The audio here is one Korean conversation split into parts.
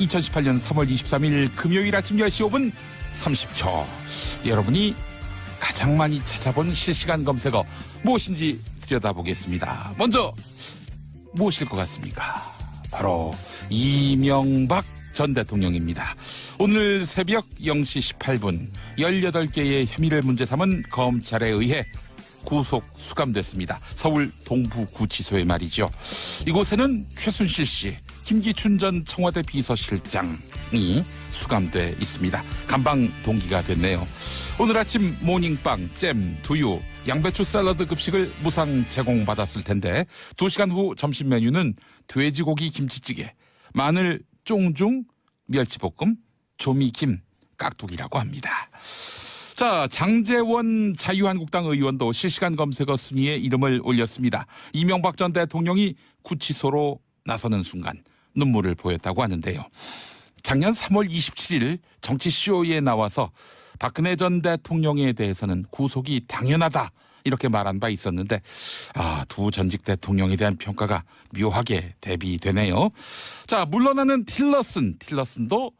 2018년 3월 23일 금요일 아침 10시 5분 30초. 여러분이 가장 많이 찾아본 실시간 검색어 무엇인지 들여다보겠습니다. 먼저 무엇일 것 같습니까? 바로 이명박 전 대통령입니다. 오늘 새벽 0시 18분 18개의 혐의를 문제 삼은 검찰에 의해 구속 수감됐습니다. 서울 동부구치소에 말이죠. 이곳에는 최순실 씨, 김기춘 전 청와대 비서실장이 수감돼 있습니다. 감방 동기가 됐네요. 오늘 아침 모닝빵, 잼, 두유, 양배추 샐러드 급식을 무상 제공받았을 텐데 2시간 후 점심 메뉴는 돼지고기 김치찌개, 마늘 쫑중, 멸치볶음, 조미김, 깍두기라고 합니다. 자, 장제원 자유한국당 의원도 실시간 검색어 순위에 이름을 올렸습니다. 이명박 전 대통령이 구치소로 나서는 순간 눈물을 보였다고 하는데요. 작년 3월 27일 정치쇼에 나와서 박근혜 전 대통령에 대해서는 구속이 당연하다 이렇게 말한 바 있었는데 두 전직 대통령에 대한 평가가 묘하게 대비되네요. 자, 물러나는 틸러슨도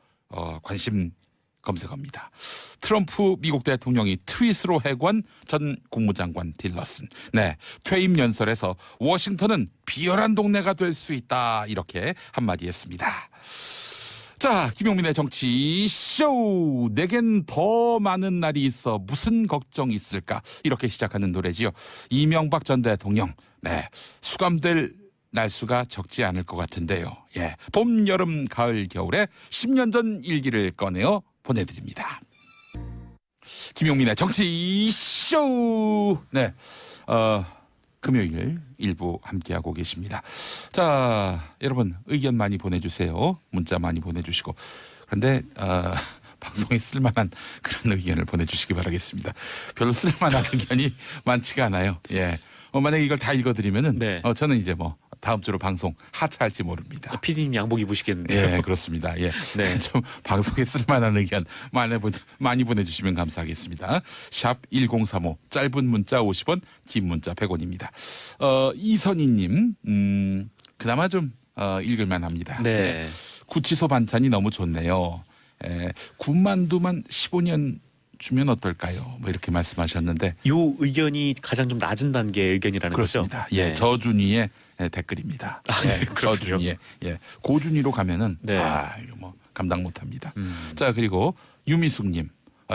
관심 검색어입니다. 트럼프 미국 대통령이 트윗으로 해고한 전 국무장관 틸러슨. 네, 퇴임 연설에서 워싱턴은 비열한 동네가 될 수 있다 이렇게 한마디 했습니다. 자, 김용민의 정치 쇼. 내겐 더 많은 날이 있어 무슨 걱정 있을까 이렇게 시작하는 노래지요. 이명박 전 대통령 수감될 날수가 적지 않을 것 같은데요. 예, 봄, 여름, 가을, 겨울에 10년 전 일기를 꺼내어 보내드립니다. 김용민의 정치쇼. 네, 금요일 일부 함께하고 계십니다. 자, 여러분 의견 많이 보내주세요. 문자 많이 보내주시고. 그런데 방송에 쓸만한 그런 의견을 보내주시기 바라겠습니다. 별로 쓸만한 의견이 많지가 않아요. 예, 만약에 이걸 다 읽어드리면은 저는 이제 다음 주로 방송 하차할지 모릅니다. PD님 양복 입으시겠는데요. 예, 그렇습니다. 예, 네. 좀 방송에 쓸만한 의견 많이 보내주시면 감사하겠습니다. 샵 1035 짧은 문자 50원, 긴 문자 100원입니다. 이선희님, 그나마 좀 읽을만합니다. 네. 구치소 반찬이 너무 좋네요. 군만두만 15년 주면 어떨까요? 이렇게 말씀하셨는데 이 의견이 가장 좀 낮은 단계의 의견이라는 그렇습니다. 거죠. 예, 저준이의 댓글입니다. 저준이의 고준이로 가면은 이거 감당 못합니다. 자, 그리고 유미숙님,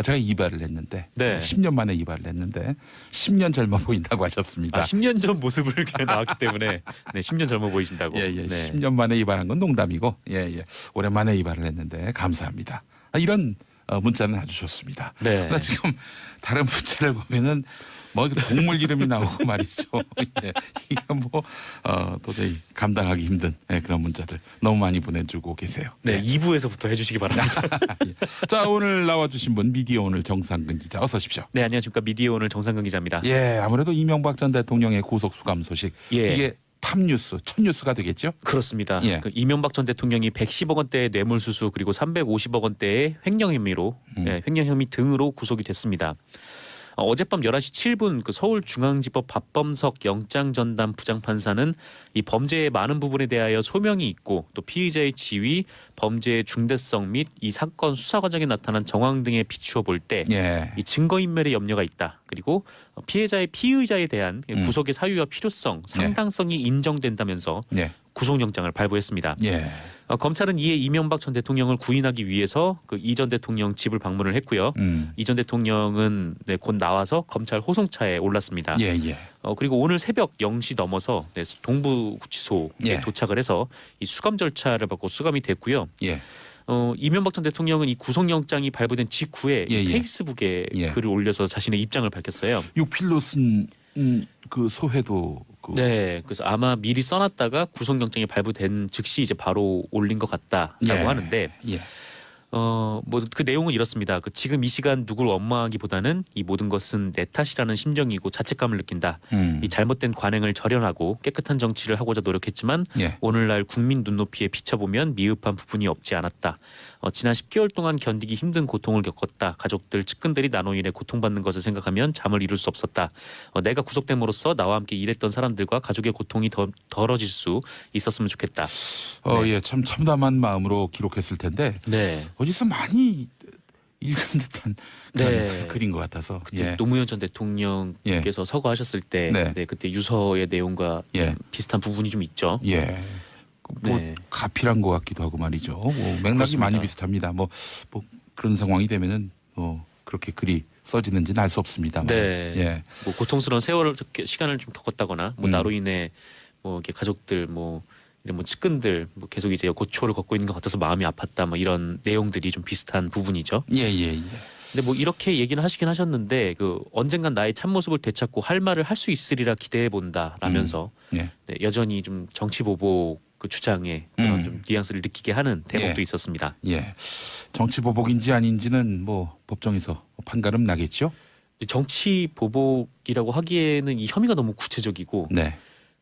제가 이발을 했는데 10년 만에 이발을 했는데 10년 젊어 보인다고 하셨습니다. 10년 전 모습을 그냥 나왔기 때문에 10년 젊어 보이신다고. 예, 10년 만에 이발한 건 농담이고 오랜만에 이발을 했는데 감사합니다. 이런 문자는 아주 좋습니다. 나 지금 다른 문자를 보면은 동물 이름이 나오고 말이죠. 예, 이게 도저히 감당하기 힘든 그런 문자들 너무 많이 보내주고 계세요. 네, 2부에서부터 해주시기 바랍니다. 예. 자, 오늘 나와주신 분 미디어 오늘 정상근 기자 어서 오십시오. 네, 안녕하십니까. 미디어 오늘 정상근 기자입니다. 예, 아무래도 이명박 전 대통령의 구속 수감 소식 이게 탑뉴스, 첫 뉴스가 되겠죠? 그렇습니다. 이명박 전 대통령이 110억 원대의 뇌물수수 그리고 350억 원대의 횡령 혐의로 횡령 혐의 등으로 구속이 됐습니다. 어젯밤 11시 7분 서울중앙지법 박범석 영장전담 부장판사는 이 범죄의 많은 부분에 대하여 소명이 있고 또 피의자의 지위, 범죄의 중대성 및 이 사건 수사 과정에 나타난 정황 등에 비추어 볼 때 이 증거인멸의 염려가 있다. 그리고 피의자에 대한 구속의 사유와 필요성, 상당성이 인정된다면서 구속영장을 발부했습니다. 검찰은 이에 이명박 전 대통령을 구인하기 위해서 이 전 대통령 집을 방문을 했고요. 이 전 대통령은 곧 나와서 검찰 호송차에 올랐습니다. 그리고 오늘 새벽 0시 넘어서 동부구치소에 도착을 해서 이 수감 절차를 받고 수감이 됐고요. 이명박 전 대통령은 이 구속영장이 발부된 직후에 페이스북에 글을 올려서 자신의 입장을 밝혔어요. 육필로 쓴 그 소회도 그래서 아마 미리 써놨다가 구속영장이 발부된 즉시 이제 바로 올린 것 같다라고 하는데 뭐 그 내용은 이렇습니다. 그 지금 이 시간 누굴 원망하기보다는 이 모든 것은 내 탓이라는 심정이고 자책감을 느낀다. 이 잘못된 관행을 절연하고 깨끗한 정치를 하고자 노력했지만 예. 오늘날 국민 눈높이에 비춰보면 미흡한 부분이 없지 않았다. 지난 10개월 동안 견디기 힘든 고통을 겪었다. 가족들, 측근들이 나로 인해 고통받는 것을 생각하면 잠을 이룰 수 없었다. 내가 구속됨으로써 나와 함께 일했던 사람들과 가족의 고통이 더 덜어질 수 있었으면 좋겠다. 네. 예, 참 참담한 마음으로 기록했을 텐데 네. 어디서 많이 읽은 듯한 그런 네. 글인 것 같아서. 그때 노무현 전 대통령께서 서거하셨을 때 네. 네, 그때 유서의 내용과 예. 비슷한 부분이 좀 있죠. 예. 뭐 네. 가필한 것 같기도 하고 말이죠. 뭐 맥락이 그렇습니다. 많이 비슷합니다. 뭐 그런 상황이 되면은 그렇게 글이 써지는지는 알 수 없습니다만. 네. 예. 뭐 고통스러운 세월 시간을 좀 겪었다거나 뭐 음. 나로 인해 뭐 이렇게 가족들 뭐 이런 뭐 측근들 뭐 계속 이제 고초를 겪고 있는 것 같아서 마음이 아팠다 뭐 이런 내용들이 좀 비슷한 부분이죠. 예, 예, 예. 근데 뭐 이렇게 얘기는 하시긴 하셨는데 그 언젠간 나의 참모습을 되찾고 할 말을 할 수 있으리라 기대해 본다라면서 예. 네, 여전히 좀 정치 보복 그 주장에 그런 좀 뉘앙스를 느끼게 하는 대목도 예. 있었습니다. 예. 정치 보복인지 아닌지는 뭐 법정에서 판가름 나겠죠. 정치 보복이라고 하기에는 이 혐의가 너무 구체적이고 네.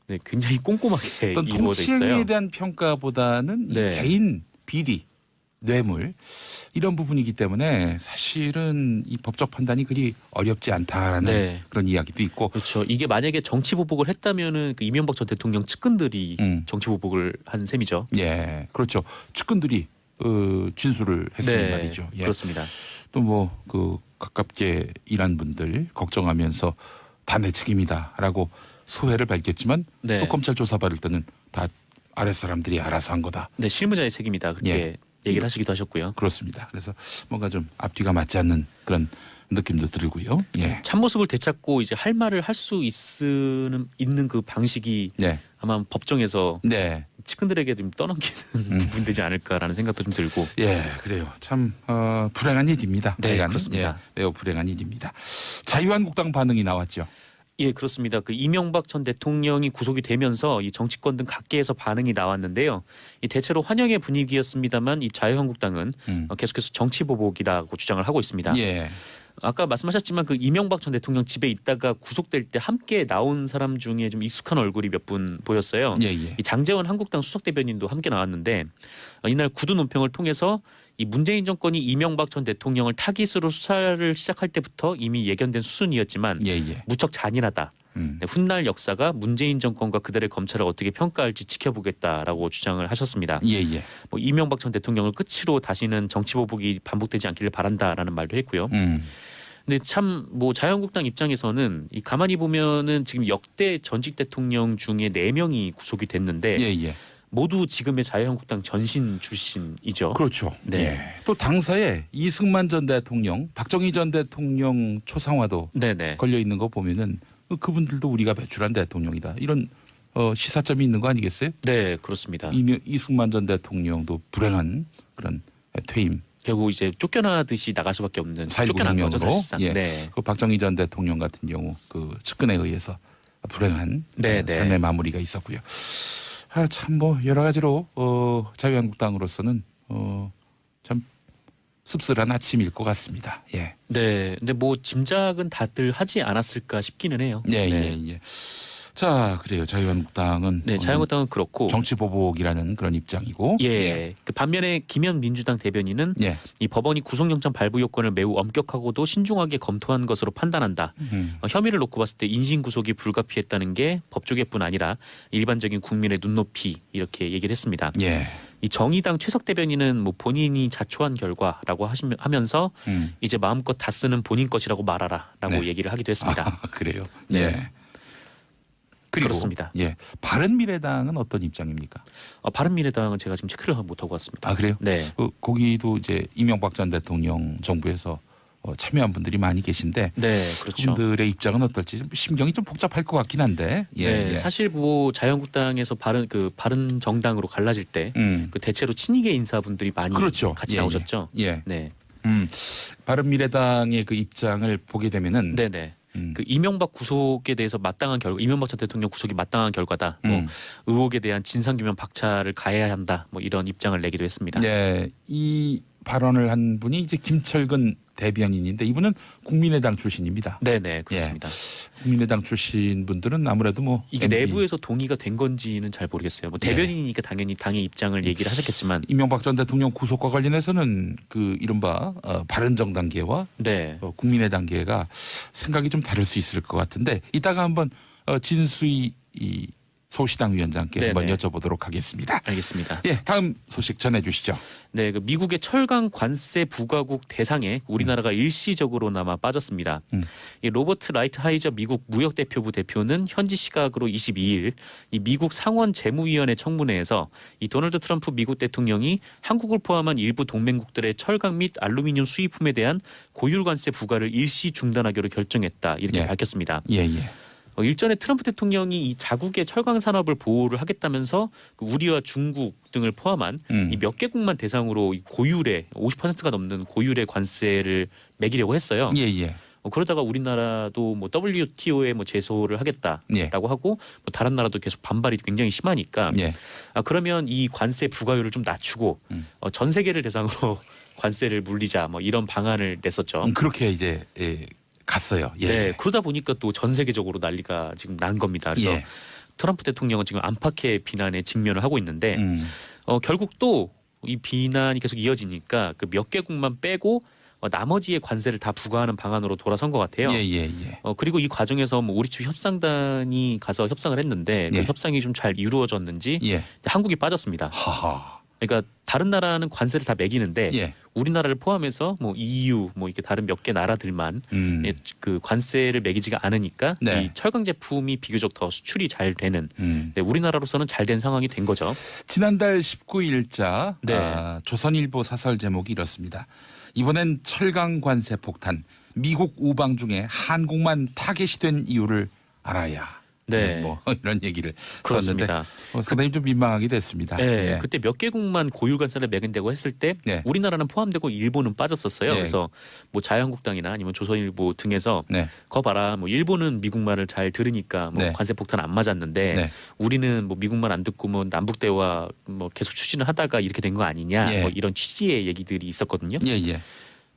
네, 굉장히 꼼꼼하게 어떤 이루어져 통치행위에 있어요. 대한 평가보다는 네. 이 개인 비리, 뇌물 이런 부분이기 때문에 사실은 이 법적 판단이 그리 어렵지 않다라는 네. 그런 이야기도 있고. 그렇죠. 이게 만약에 정치 보복을 했다면은 그 이명박 전 대통령 측근들이 정치 보복을 한 셈이죠. 예, 그렇죠. 측근들이 진술을 했으니 네, 말이죠. 예. 그렇습니다. 또 뭐 그 가깝게 일한 분들 걱정하면서 다 내 책임이다라고 소회를 밝혔지만 네. 또 검찰 조사받을 때는 다 아랫사람들이 알아서 한 거다. 네, 실무자의 책임이다 그렇게 예. 얘기를 하시기도 하셨고요. 그렇습니다. 그래서 뭔가 좀 앞뒤가 맞지 않는 그런 느낌도 들고요. 예. 참모습을 되찾고 이제 할 말을 할 수 있는 그 방식이 네. 아마 법정에서 네. 측근들에게 좀 떠넘기는 부분이 되지 않을까라는 생각도 좀 들고. 예, 그래요. 참 불행한 일입니다. 네, 하여간. 그렇습니다. 예, 매우 불행한 일입니다. 자유한국당 반응이 나왔죠. 예, 그렇습니다. 그 이명박 전 대통령이 구속이 되면서 이 정치권 등 각계에서 반응이 나왔는데요. 이 대체로 환영의 분위기였습니다만 이 자유한국당은 계속해서 정치 보복이라고 주장을 하고 있습니다. 예. 아까 말씀하셨지만 그 이명박 전 대통령 집에 있다가 구속될 때 함께 나온 사람 중에 좀 익숙한 얼굴이 몇 분 보였어요. 예, 예. 이 장제원 한국당 수석 대변인도 함께 나왔는데 이날 구두 논평을 통해서 이 문재인 정권이 이명박 전 대통령을 타깃으로 수사를 시작할 때부터 이미 예견된 수순이었지만 예, 예. 무척 잔인하다. 네, 훗날 역사가 문재인 정권과 그들의 검찰을 어떻게 평가할지 지켜보겠다라고 주장을 하셨습니다. 예, 예. 뭐 이명박 전 대통령을 끝으로 다시는 정치 보복이 반복되지 않기를 바란다라는 말도 했고요. 근데 참 뭐 자유한국당 입장에서는 이 가만히 보면은 지금 역대 전직 대통령 중에 4명이 구속이 됐는데 예, 예. 모두 지금의 자유한국당 전신 출신이죠. 그렇죠. 네. 예. 또 당사에 이승만 전 대통령, 박정희 전 대통령 초상화도 네네. 걸려 있는 거 보면은 그분들도 우리가 배출한 대통령이다. 이런 시사점이 있는 거 아니겠어요? 네, 그렇습니다. 이승만 전 대통령도 불행한 그런 퇴임. 결국 이제 쫓겨나듯이 나갈 수밖에 없는 4.19 쫓겨난 거죠 혁명으로. 사실상. 예. 네. 그 박정희 전 대통령 같은 경우 그 측근에 의해서 불행한 네, 네. 삶의 마무리가 있었고요. 참 뭐 여러 가지로 자유한국당으로서는 참 씁쓸한 아침일 것 같습니다. 예. 네. 근데 뭐 짐작은 다들 하지 않았을까 싶기는 해요. 예, 네. 예, 예. 자, 그래요. 자유한국당은 네, 자유한국당은 그렇고 정치 보복이라는 그런 입장이고. 예. 그 반면에 김현 민주당 대변인은 예. 이 법원이 구속영장 발부 요건을 매우 엄격하고도 신중하게 검토한 것으로 판단한다. 혐의를 놓고 봤을 때 인신 구속이 불가피했다는 게 법조계뿐 아니라 일반적인 국민의 눈높이 이렇게 얘기를 했습니다. 예. 이 정의당 최석 대변인은 뭐 본인이 자초한 결과라고 하면서 이제 마음껏 다 쓰는 본인 것이라고 말하라라고 네. 얘기를 하기도 했습니다. 아, 그래요. 네. 예. 그리고 그렇습니다. 예. 바른미래당은 어떤 입장입니까? 바른미래당은 제가 지금 체크를 못하고 왔습니다. 아, 그래요? 네. 거기도 이제 이명박 전 대통령 정부에서 참여한 분들이 많이 계신데 네, 그렇죠. 그분들의 입장은 어떨지 좀 심경이 좀 복잡할 것 같긴 한데. 예. 네, 예. 사실 뭐 자유한국당에서 바른 정당으로 갈라질 때 그 대체로 친이계 인사분들이 많이 그렇죠. 같이 예, 나오셨죠. 예. 네, 바른미래당의 그 입장을 보게 되면은 네, 네. 그 이명박 구속에 대해서 마땅한 결과, 이명박 전 대통령 구속이 마땅한 결과다. 뭐 의혹에 대한 진상규명 박차를 가해야 한다. 뭐 이런 입장을 내기도 했습니다. 네, 이 발언을 한 분이 이제 김철근 대변인인데 이분은 국민의당 출신입니다. 네네 그렇습니다. 국민의당 출신 분들은 아무래도 뭐 이게 내부에서 동의가 된 건지는 잘 모르겠어요. 뭐 대변인이니까 당연히 당의 입장을 얘기를 하셨겠지만 이명박 전 대통령 구속과 관련해서는 그 이른바 바른정당계와 네. 국민의당계가 생각이 좀 다를 수 있을 것 같은데 이따가 한번 진수희 이 서울시당 위원장께 네네. 한번 여쭤보도록 하겠습니다. 알겠습니다. 예, 다음 소식 전해주시죠. 네, 그 미국의 철강 관세 부과국 대상에 우리나라가 일시적으로나마 빠졌습니다. 이 로버트 라이트하이저 미국 무역대표부 대표는 현지 시각으로 22일 이 미국 상원 재무위원회 청문회에서 이 도널드 트럼프 미국 대통령이 한국을 포함한 일부 동맹국들의 철강 및 알루미늄 수입품에 대한 고율 관세 부과를 일시 중단하기로 결정했다 이렇게 예. 밝혔습니다. 예. 일전에 트럼프 대통령이 이 자국의 철강 산업을 보호를 하겠다면서 그 우리와 중국 등을 포함한 이 몇 개국만 대상으로 이 고율의 50%가 넘는 고율의 관세를 매기려고 했어요. 예. 그러다가 우리나라도 뭐 WTO에 뭐 제소를 하겠다라고 예. 하고 뭐 다른 나라도 계속 반발이 굉장히 심하니까 예. 그러면 이 관세 부과율을 좀 낮추고 전 세계를 대상으로 관세를 물리자 뭐 이런 방안을 냈었죠. 그렇게 이제 갔어요. 예. 네, 그러다 보니까 또 전 세계적으로 난리가 지금 난 겁니다. 그래서 예. 트럼프 대통령은 지금 안팎의 비난에 직면을 하고 있는데 결국 또 이 비난이 계속 이어지니까 그 몇 개국만 빼고 나머지의 관세를 다 부과하는 방안으로 돌아선 것 같아요. 예. 그리고 이 과정에서 뭐 우리 쪽 협상단이 가서 협상을 했는데 예. 그 협상이 좀 잘 이루어졌는지 예. 한국이 빠졌습니다. 하하. 그러니까 다른 나라는 관세를 다 매기는데 예. 우리나라를 포함해서 뭐 EU 뭐 이렇게 다른 몇 개 나라들만 그 관세를 매기지가 않으니까 네. 이 철강 제품이 비교적 더 수출이 잘 되는 네, 우리나라로서는 잘 된 상황이 된 거죠. 지난달 19일자 네. 조선일보 사설 제목이 이렇습니다. 이번엔 철강 관세 폭탄. 미국 우방 중에 한국만 타겟이 된 이유를 알아야. 네. 뭐 이런 얘기를 그렇습니다. 썼는데 상당히 좀 민망하게 됐습니다. 네, 예. 그때 몇 개국만 고율 관세를 매긴다고 했을 때 네. 우리나라는 포함되고 일본은 빠졌었어요. 네. 그래서 뭐 자유한국당이나 아니면 조선일보 등에서 네. 거 봐라, 뭐 일본은 미국 말을 잘 들으니까 뭐 네. 관세 폭탄 안 맞았는데 네. 우리는 뭐 미국 말 안 듣고 뭐 남북 대화 뭐 계속 추진을 하다가 이렇게 된 거 아니냐, 예. 뭐 이런 취지의 얘기들이 있었거든요. 예.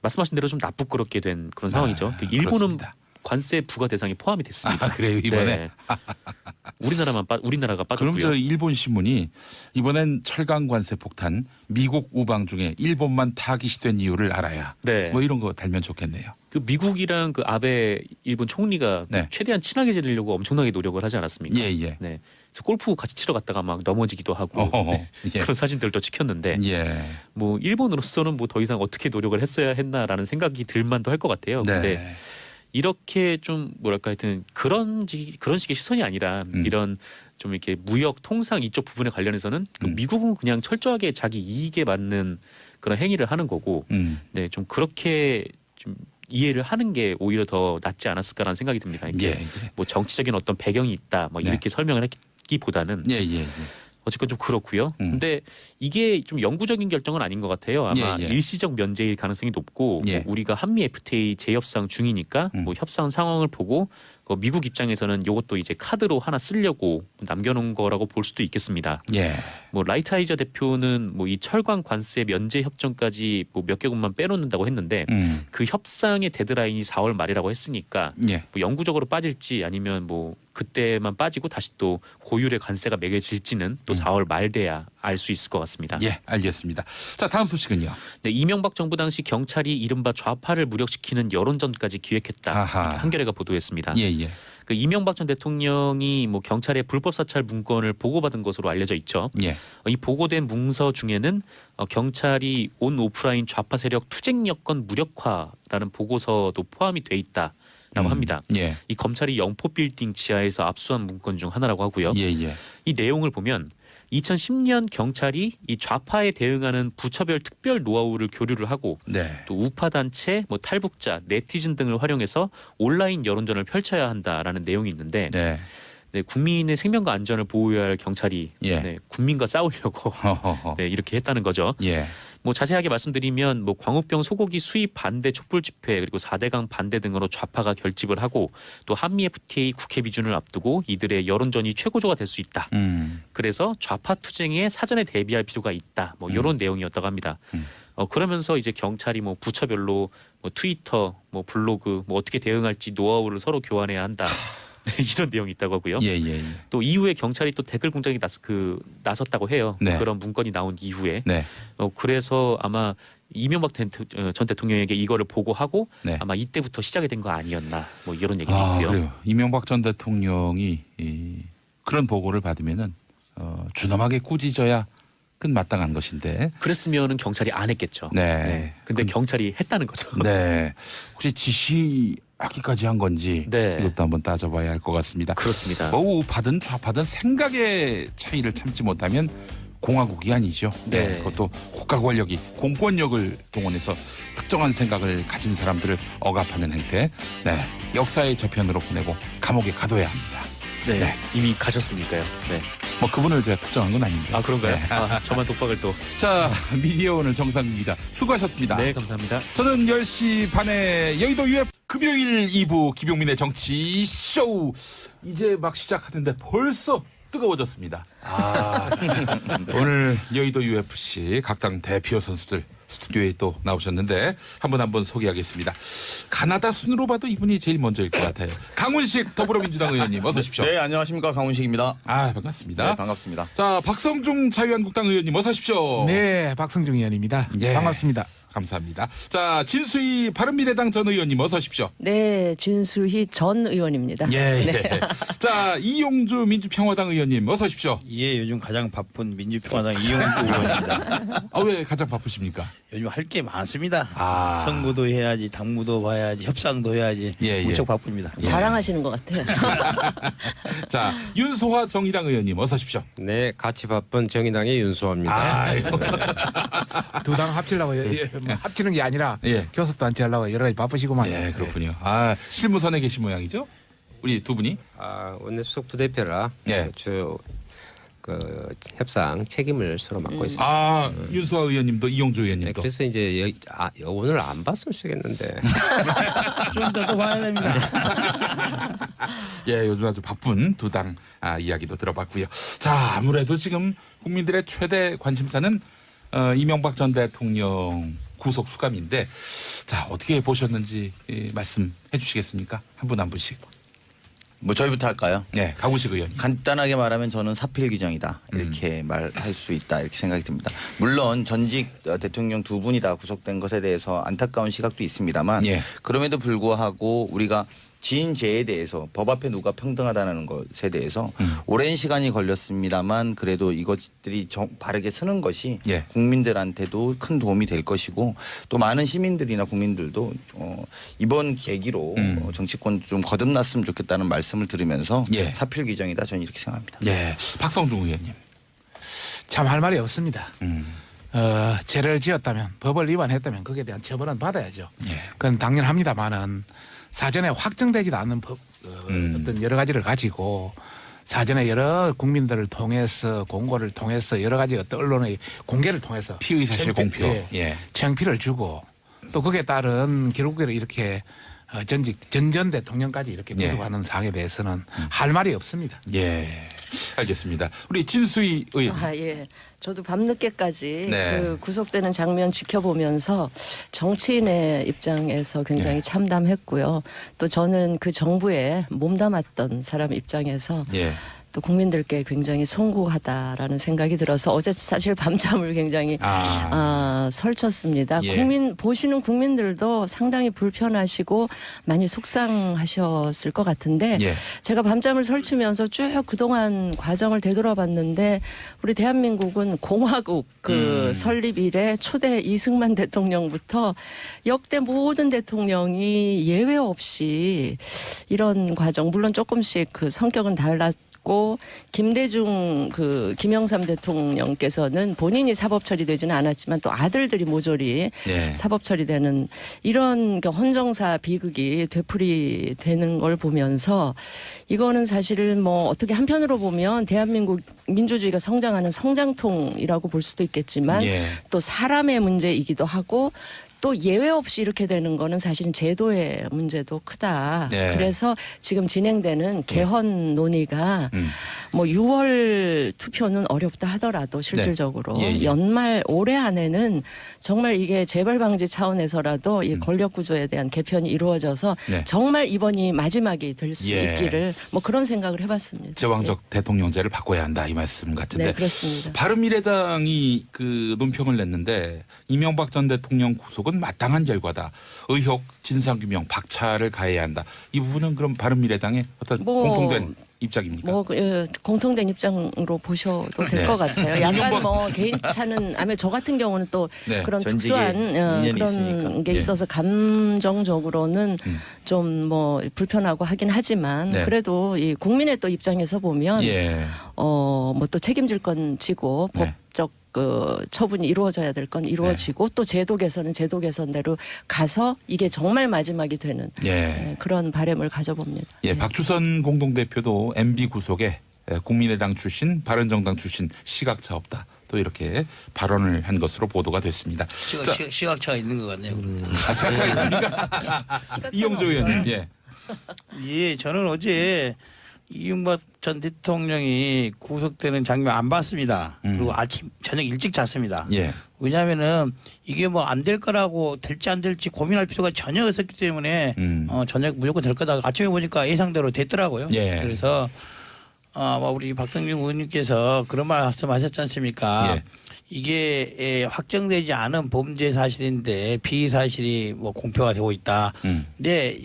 말씀하신 대로 좀 나쁘끄럽게 된 그런 상황이죠. 그 일본은 그렇습니다. 관세 부과 대상에 포함이 됐습니다. 그래요 이번에. 네. 우리나라가 그럼 빠졌고요. 저 일본 신문이 이번엔 철강 관세 폭탄 미국 우방 중에 일본만 타깃이 된 이유를 알아야. 네. 뭐 이런 거 달면 좋겠네요. 그 미국이랑 그 아베 일본 총리가 네. 최대한 친하게 지내려고 엄청나게 노력을 하지 않았습니까? 예. 네. 그래서 골프 같이 치러 갔다가 막 넘어지기도 하고 어허허. 네. 예. 그런 사진들도 찍혔는데 예. 뭐 일본으로서는 뭐 더 이상 어떻게 노력을 했어야 했나라는 생각이 들만도 할 것 같아요. 네. 근데 이렇게 좀 뭐랄까 하여튼 그런 식의 시선이 아니라 이런 좀 이렇게 무역 통상 이쪽 부분에 관련해서는 그 미국은 그냥 철저하게 자기 이익에 맞는 그런 행위를 하는 거고 네, 좀 그렇게 좀 이해를 하는 게 오히려 더 낫지 않았을까라는 생각이 듭니다. 이게 예. 뭐 정치적인 어떤 배경이 있다 뭐 네. 이렇게 설명을 했기보다는 예. 어쨌건 좀 그렇고요. 근데 이게 좀 영구적인 결정은 아닌 것 같아요. 아마 예. 일시적 면제일 가능성이 높고 예. 뭐 우리가 한미 FTA 재협상 중이니까 뭐 협상 상황을 보고 미국 입장에서는 이것도 이제 카드로 하나 쓰려고 남겨놓은 거라고 볼 수도 있겠습니다. 예. 뭐 라이트하이저 대표는 뭐 이 철강 관세 면제 협정까지 뭐 몇 개국만 빼놓는다고 했는데 그 협상의 데드라인이 4월 말이라고 했으니까 예. 뭐 영구적으로 빠질지 아니면 뭐 그때만 빠지고 다시 또 고율의 관세가 매겨질지는 또 4월 말 돼야 알 수 있을 것 같습니다. 예, 알겠습니다. 자, 다음 소식은요. 네, 이명박 정부 당시 경찰이 이른바 좌파를 무력시키는 여론전까지 기획했다. 아하. 이렇게 한겨레가 보도했습니다. 예. 그 이명박 전 대통령이 뭐 경찰의 불법 사찰 문건을 보고받은 것으로 알려져 있죠. 예. 이 보고된 문서 중에는 경찰이 온 오프라인 좌파 세력 투쟁 여건 무력화라는 보고서도 포함이 돼 있다라고 합니다. 예. 이 검찰이 영포 빌딩 지하에서 압수한 문건 중 하나라고 하고요. 예. 이 내용을 보면 2010년 경찰이 이 좌파에 대응하는 부처별 특별 노하우를 교류를 하고 네. 또 우파 단체, 뭐 탈북자, 네티즌 등을 활용해서 온라인 여론전을 펼쳐야 한다라는 내용이 있는데 네. 네, 국민의 생명과 안전을 보호해야 할 경찰이 예. 네, 국민과 싸우려고 허허허. 네, 이렇게 했다는 거죠. 예. 뭐 자세하게 말씀드리면 뭐 광우병 소고기 수입 반대 촛불 집회 그리고 4대강 반대 등으로 좌파가 결집을 하고 또 한미 FTA 국회 비준을 앞두고 이들의 여론전이 최고조가 될 수 있다. 그래서 좌파 투쟁에 사전에 대비할 필요가 있다. 뭐 이런 내용이었다고 합니다. 그러면서 이제 경찰이 뭐 부처별로 뭐 트위터, 뭐 블로그, 뭐 어떻게 대응할지 노하우를 서로 교환해야 한다. 이런 내용이 있다고 하고요. 예. 또 이후에 경찰이 또 댓글 공작에 나섰다고 해요. 네. 그런 문건이 나온 이후에. 네. 그래서 아마 이명박 전 대통령에게 이거를 보고하고 네. 아마 이때부터 시작이 된 거 아니었나 뭐 이런 얘기도 있고요. 그래요. 이명박 전 대통령이 그런 보고를 받으면은 준엄하게 꾸짖어야 그 마땅한 것인데. 그랬으면은 경찰이 안 했겠죠. 네. 근데 경찰이 했다는 거죠. 네. 혹시 지시하기까지 한 건지 네. 이것도 한번 따져봐야 할 것 같습니다. 그렇습니다. 우파든 좌파든 생각의 차이를 참지 못하면 공화국이 아니죠. 네. 그것도 국가 권력이 공권력을 동원해서 특정한 생각을 가진 사람들을 억압하는 행태. 네. 역사의 저편으로 보내고 감옥에 가둬야 합니다. 네. 네. 이미 가셨으니까요. 네. 뭐 그분을 제가 특정한 건 아닌데. 아 그런가요? 네. 저만 독박을 또. 자, 미디어 오늘 정상근 기자 수고하셨습니다. 네, 감사합니다. 저는 10시 반에 여의도 UF 금요일 2부 김용민의 정치 쇼 이제 막 시작하는데 벌써 뜨거워졌습니다. 오늘 여의도 UFC 각당 대표 선수들 스튜디오에 또 나오셨는데 한 분 소개하겠습니다. 가나다 순으로 봐도 이분이 제일 먼저일 것 같아요. 강훈식 더불어민주당 의원님 어서 오십시오. 네, 안녕하십니까. 강훈식입니다. 반갑습니다. 네, 반갑습니다. 자, 박성중 자유한국당 의원님 어서 오십시오. 네, 박성중 의원입니다. 예. 반갑습니다. 감사합니다. 자, 진수희 바른미래당 전 의원님 어서 오십시오. 네, 진수희 전 의원입니다. 예. 네. 자, 이용주 민주평화당 의원님 어서 오십시오. 예, 요즘 가장 바쁜 민주평화당 이용주 의원입니다. 왜 가장 바쁘십니까? 요즘 할 게 많습니다. 아. 선거도 해야지, 당무도 봐야지, 협상도 해야지. 예, 예. 무척 바쁩니다. 자랑하시는 것 같아요. 자, 윤소화 정의당 의원님 어서 오십시오. 네, 같이 바쁜 정의당의 윤수호입니다. 아이고. 두 당 합치려고 뭐 합치는 게 아니라 예. 교섭도 안 하려고 여러 가지 바쁘시구만. 예, 그렇군요. 실무선에 계신 모양이죠? 우리 두 분이? 원내수석 부대표라 예. 주 협상 책임을 서로 맡고 있습니다. 윤소화 의원님도 이용주 네, 의원님도. 그래서 이제 오늘 안 봤으면 쓰겠는데 좀 더 봐야 됩니다. 예, 요즘 아주 바쁜 두 당 이야기도 들어봤고요. 자, 아무래도 지금 국민들의 최대 관심사는 이명박 전 대통령 구속 수감인데, 자, 어떻게 보셨는지 말씀해 주시겠습니까? 한 분 한 분씩. 뭐 저희부터 할까요? 네, 강훈식 의원님. 간단하게 말하면 저는 사필 규정이다 이렇게 말할 수 있다 이렇게 생각이 듭니다. 물론 전직 대통령 두 분이 다 구속된 것에 대해서 안타까운 시각도 있습니다만 예. 그럼에도 불구하고 우리가 지인 죄에 대해서 법 앞에 누가 평등하다는 것에 대해서 오랜 시간이 걸렸습니다만 그래도 이것들이 바르게 쓰는 것이 예. 국민들한테도 큰 도움이 될 것이고 또 많은 시민들이나 국민들도 이번 계기로 정치권 좀 거듭났으면 좋겠다는 말씀을 들으면서 예. 사필 규정이다 저는 이렇게 생각합니다. 예, 박성중 의원님. 참 할 말이 없습니다. 음. 죄를 지었다면 법을 위반했다면 거기에 대한 처벌은 받아야죠. 예. 그건 당연합니다만은 사전에 확정되지도 않는 법 어떤 여러 가지를 가지고 사전에 여러 국민들을 통해서 공고를 통해서 여러 가지 어떤 언론의 공개를 통해서 피의 사실 공표. 예. 창피를 주고 또 거기에 따른 결국에는 이렇게 전 대통령까지 이렇게 예. 구속하는 사항에 대해서는 할 말이 없습니다. 예. 알겠습니다. 우리 진수희 의원. 예. 저도 밤늦게까지 네. 그 구속되는 장면 지켜보면서 정치인의 입장에서 굉장히 예. 참담했고요. 또 저는 그 정부에 몸담았던 사람 입장에서 예. 또 국민들께 굉장히 송구하다라는 생각이 들어서 어제 사실 밤잠을 굉장히 설쳤습니다. 예. 보시는 국민들도 상당히 불편하시고 많이 속상하셨을 것 같은데 예. 제가 밤잠을 설치면서 쭉 그동안 과정을 되돌아봤는데 우리 대한민국은 공화국 설립 이래 초대 이승만 대통령부터 역대 모든 대통령이 예외 없이 이런 과정 물론 조금씩 그 성격은 달랐 있고 김대중 그 김영삼 대통령께서는 본인이 사법 처리되지는 않았지만 또 아들들이 모조리 네. 사법 처리되는 이런 헌정사 비극이 되풀이되는 걸 보면서 이거는 사실은 뭐 어떻게 한편으로 보면 대한민국 민주주의가 성장하는 성장통이라고 볼 수도 있겠지만 예. 또 사람의 문제이기도 하고 또 예외 없이 이렇게 되는 거는 사실은 제도의 문제도 크다. 네. 그래서 지금 진행되는 개헌 논의가 뭐 6월 투표는 어렵다 하더라도 실질적으로 네. 예, 예. 연말 올해 안에는 정말 이게 재발 방지 차원에서라도 이 권력 구조에 대한 개편이 이루어져서 네. 정말 이번이 마지막이 될 수 예. 있기를 뭐 그런 생각을 해봤습니다. 제왕적 대통령제를 바꿔야 한다 이 말씀 같은데. 네, 그렇습니다. 바른미래당이 그 논평을 냈는데 이명박 전 대통령 구속은 마땅한 결과다. 의혹 진상규명 박차를 가해야 한다. 이 부분은 그럼 바른미래당의 어떤 뭐 공통된 입장입니까? 뭐 공통된 입장으로 보셔도 될 네. 것 같아요. 약간 뭐 개인차는 아마 저 같은 경우는 또 네. 그런 전직에 특수한 인연이 그런 있으니까. 게 예. 있어서 감정적으로는 좀 뭐 불편하고 하긴 하지만 네. 그래도 이 국민의 또 입장에서 보면 예. 뭐 또 책임질 건 지고 네. 법적 그 처분이 이루어져야 될 건 이루어지고 또 제도 개선은 제도 개선대로 가서 이게 정말 마지막이 되는 예. 그런 바람을 가져봅니다. 예. 박주선 공동대표도 MB 구속에 국민의당 출신, 바른정당 출신 시각차 없다. 또 이렇게 발언을 한 것으로 보도가 됐습니다. 자, 시각차가 있는 것 같네요. 시각차 있습니까? 이용조 의원님. 예. 예, 저는 어제 이명박 전 대통령이 구속되는 장면 안 봤습니다. 그리고 저녁 일찍 잤습니다. 예. 왜냐하면은 이게 뭐 안 될 거라고 될지 안 될지 고민할 필요가 전혀 없었기 때문에 저녁 무조건 될 거다. 아침에 보니까 예상대로 됐더라고요. 예. 그래서 뭐 우리 박성준 의원님께서 그런 말 말씀하셨지 않습니까? 예. 이게 확정되지 않은 범죄 사실인데 피의 사실이 뭐 공표가 되고 있다. 근데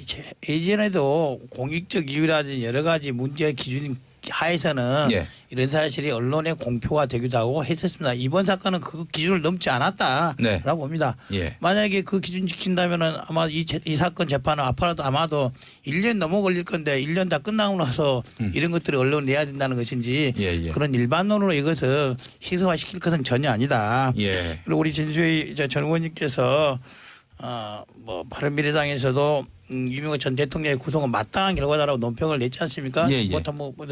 예전에도 공익적 이유라든지 여러 가지 문제 기준 하에서는 예. 이런 사실이 언론에 공표가 되기도 하고 했었습니다. 이번 사건은 그 기준을 넘지 않았다라고 네. 봅니다. 예. 만약에 그 기준 지킨다면은 아마 이 사건 재판은 앞으로도 아마도 1년 넘어 걸릴 건데 1년 다 끝나고 나서 이런 것들을 언론에 내야 된다는 것인지 예, 예. 그런 일반론으로 이것을 시소화시킬 것은 전혀 아니다. 예. 그리고 우리 진수희 전 의원님께서 뭐 바른미래당에서도 이명박 전 대통령의 구속은 마땅한 결과다라고 논평을 냈지 않습니까? 예, 예. 뭐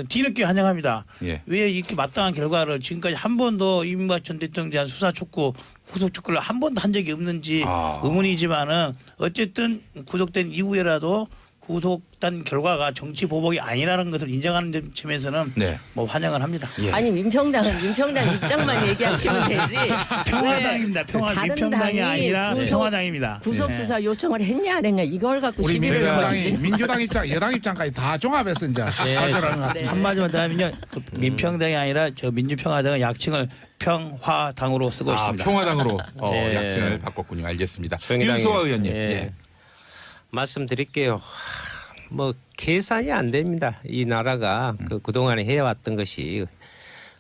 뒤늦게 환영합니다. 예. 왜 이렇게 마땅한 결과를 지금까지 한 번도 이명박 전 대통령에 대한 수사 촉구, 구속 촉구를 한 번도 한 적이 없는지 의문이지만은 어쨌든 구속된 이후에라도 구속된 결과가 정치 보복이 아니라는 것을 인정하는 점에서는 네. 뭐 환영을 합니다. 예. 아니 민평당은 민평당 입장만 얘기하시면 되지. 평화당입니다. 다른 민평당이 당이 아니라 구속- 평화당입니다. 구속 수사 요청을 했냐 안 했냐 이걸 갖고 우리 시비를 민주당이 거시지. 민주당 입장, 여당 입장까지 다 종합해서 이제 발표하는 것 같습니다. 네. 한마디만 더 하면요. 민평당이 아니라 저 민주평화당은 약칭을 평화당으로 쓰고 있습니다. 평화당으로 예. 약칭을 바꿨군요. 알겠습니다. 정의당이- 윤소아 의원님. 예. 예. 말씀드릴게요. 뭐 계산이 안 됩니다. 이 나라가 그동안에 해왔던 것이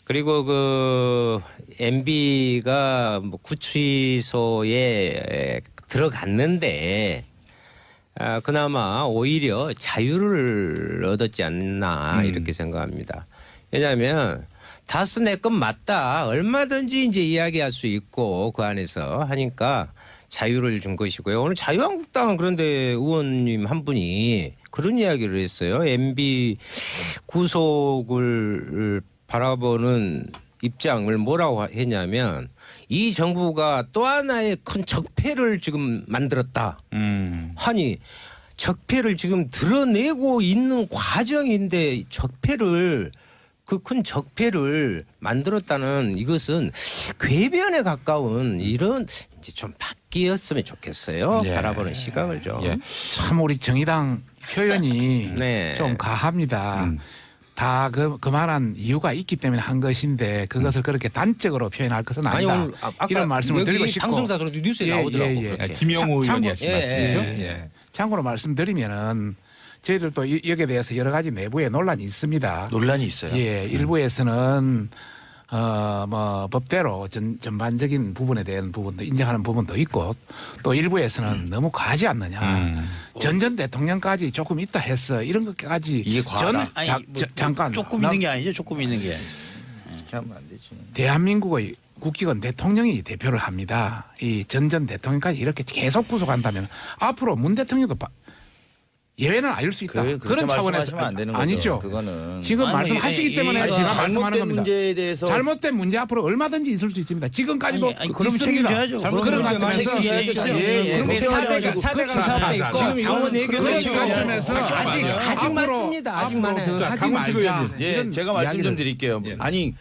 그리고 그 MB가 뭐 구치소에 들어갔는데 그나마 오히려 자유를 얻었지 않나 이렇게 생각합니다. 왜냐하면 다스 내 건 맞다. 얼마든지 이제 이야기할 수 있고 그 안에서 하니까 자유를 준 것이고요. 오늘 자유한국당은 그런데 의원님 한 분이 그런 이야기를 했어요. MB 구속을 바라보는 입장을 뭐라고 했냐면 이 정부가 또 하나의 큰 적폐를 지금 만들었다. 하니 적폐를 지금 드러내고 있는 과정인데 적폐를 그 큰 적폐를 만들었다는 이것은 궤변에 가까운 이런 이제 좀 바뀌었으면 좋겠어요. 예. 바라보는 시각을 좀. 예. 참 우리 정의당 표현이 네. 좀 가합니다. 다 그만한 이유가 있기 때문에 한 것인데 그것을 그렇게 단적으로 표현할 것은 아니 아니다. 오늘 아까 이런 말씀을 여기 드리고 싶고 방송사도 뉴스에 예, 나오더라고. 예, 예. 그렇게. 김영호 의원이 하신 참고- 말씀이죠. 예, 예. 참고로 말씀드리면은 저희들도 여기에 대해서 여러 가지 내부에 논란이 있습니다. 논란이 있어요. 예, 일부에서는 뭐 법대로 전반적인 부분에 대한 부분도 인정하는 부분도 있고 또 일부에서는 너무 과하지 않느냐. 전 대통령까지 조금 있다 했어. 이런 것까지 이게 과하다. 잠깐 조금 있는 게 아니죠. 조금 있는 게. 그렇게 하면 안 되지. 대한민국의 국기건 대통령이 대표를 합니다. 이 전 대통령까지 이렇게 계속 구속한다면 앞으로 문 대통령도 예외는 아닐 수 있다. 그렇게 그런 차원에서 말씀하시면 안 되는 거죠. 아니죠. 그거는 지금 아니, 말씀하시기 때문에 아니, 제가 말씀하는 잘못된 겁니다. 문제에 대해서 잘못된 문제 앞으로 얼마든지 있을 수 있습니다. 지금까지도 그럼 있습니다. 책임져야죠. 그런 관점에서 그럼 사대강 사업도 있고 자원 외교도 그런 있고 관점에서 아직 많습니다. 아직 많아요. 자, 하지 강훈식 말자. 의원님. 예, 이런 제가 말씀 좀 이야기를. 드릴게요. 아니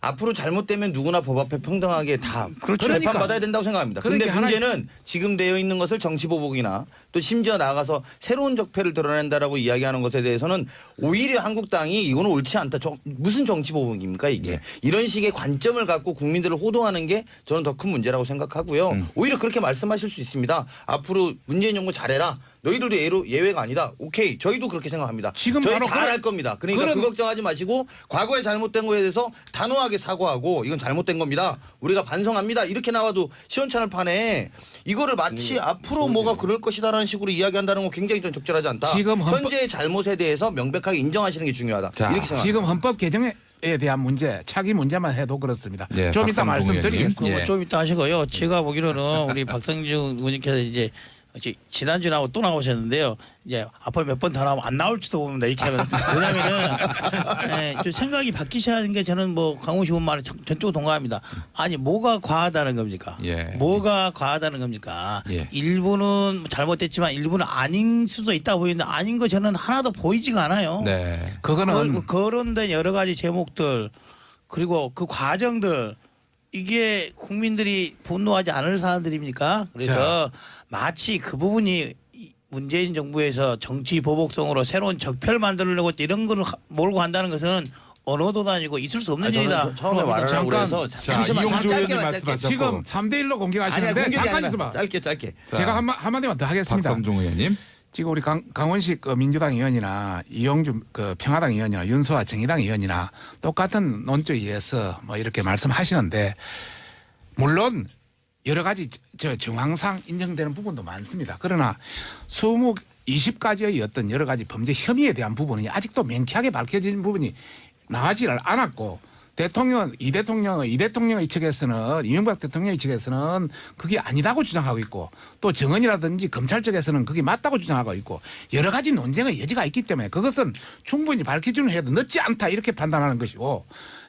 앞으로 잘못되면 누구나 법 앞에 평등하게 다 그러니까. 재판받아야 된다고 생각합니다. 근데 그러니까 문제는 지금 되어 있는 것을 정치보복이나 또 심지어 나가서 새로운 적폐를 드러낸다라고 이야기하는 것에 대해서는 오히려 한국당이 이거는 옳지 않다. 무슨 정치보복입니까 이게. 이런 식의 관점을 갖고 국민들을 호도하는 게 저는 더 큰 문제라고 생각하고요. 오히려 그렇게 말씀하실 수 있습니다. 앞으로 문재인 정부 잘해라. 너희들도 예외가 아니다. 오케이. 저희도 그렇게 생각합니다. 지금 저희 바로 잘할 겁니다. 그러니까 그 걱정하지 마시고 과거에 잘못된 거에 대해서 단호하게 사과하고 이건 잘못된 겁니다. 우리가 반성합니다. 이렇게 나와도 시원찮을 판에 이거를 마치 앞으로 뭐가 그럴 것이다라는 식으로 이야기한다는 건 굉장히 좀 적절하지 않다. 지금 현재의 잘못에 대해서 명백하게 인정하시는 게 중요하다. 자, 이렇게 생각합니다. 지금 헌법 개정에 대한 문제, 차기 문제만 해도 그렇습니다. 예, 좀 이따 박상중 말씀드리겠습니다. 예. 좀 이따 하시고요. 제가 보기로는 우리 박성중 의원님께서 이제 지난주 나오고 또 나오셨는데요. 이제 앞으로 몇 번 더 나오면 안 나올지도 모릅니다. 이렇게 하면. 왜냐면은 좀 생각이 바뀌셔야 하는 게 저는 뭐 강훈식 의원 말에 전적으로 동감합니다. 아니 뭐가 과하다는 겁니까? 예. 뭐가 과하다는 겁니까? 예. 일부는 잘못됐지만 일부는 아닌 수도 있다 보이는데 아닌 거 저는 하나도 보이지가 않아요. 네. 그거는 거론된 여러 가지 제목들 그리고 그 과정들 이게 국민들이 분노하지 않을 사안들입니까? 그래서 마치 그 부분이 문재인 정부에서 정치 보복성으로 새로운 적폐를 만들려고 이런 걸 몰고 한다는 것은 언어도 아니고 있을 수 없는 일이다. 저는 처음에 말하려고 잠깐. 그래서 자, 잠시만 이용주 의원님 짧게만 말씀하셨고. 지금 3대1로 아니야 공개하시는데 공격이 잠깐 아니라 있어봐. 짧게. 자, 제가 한마디만 더 하겠습니다. 박성중 의원님. 지금 우리 강원식 민주당 의원이나 이용주 평화당 의원이나 윤소아 정의당 의원이나 똑같은 논조에 의해서 뭐 이렇게 말씀하시는데 물론 여러 가지 정황상 인정되는 부분도 많습니다. 그러나 20가지의 어떤 여러 가지 범죄 혐의에 대한 부분이 아직도 명쾌하게 밝혀진 부분이 나가지를 않았고 이 대통령의 측에서는 이명박 대통령의 측에서는 그게 아니다고 주장하고 있고 또 정언이라든지 검찰 측에서는 그게 맞다고 주장하고 있고 여러 가지 논쟁의 여지가 있기 때문에 그것은 충분히 밝혀주는 해도 늦지 않다 이렇게 판단하는 것이고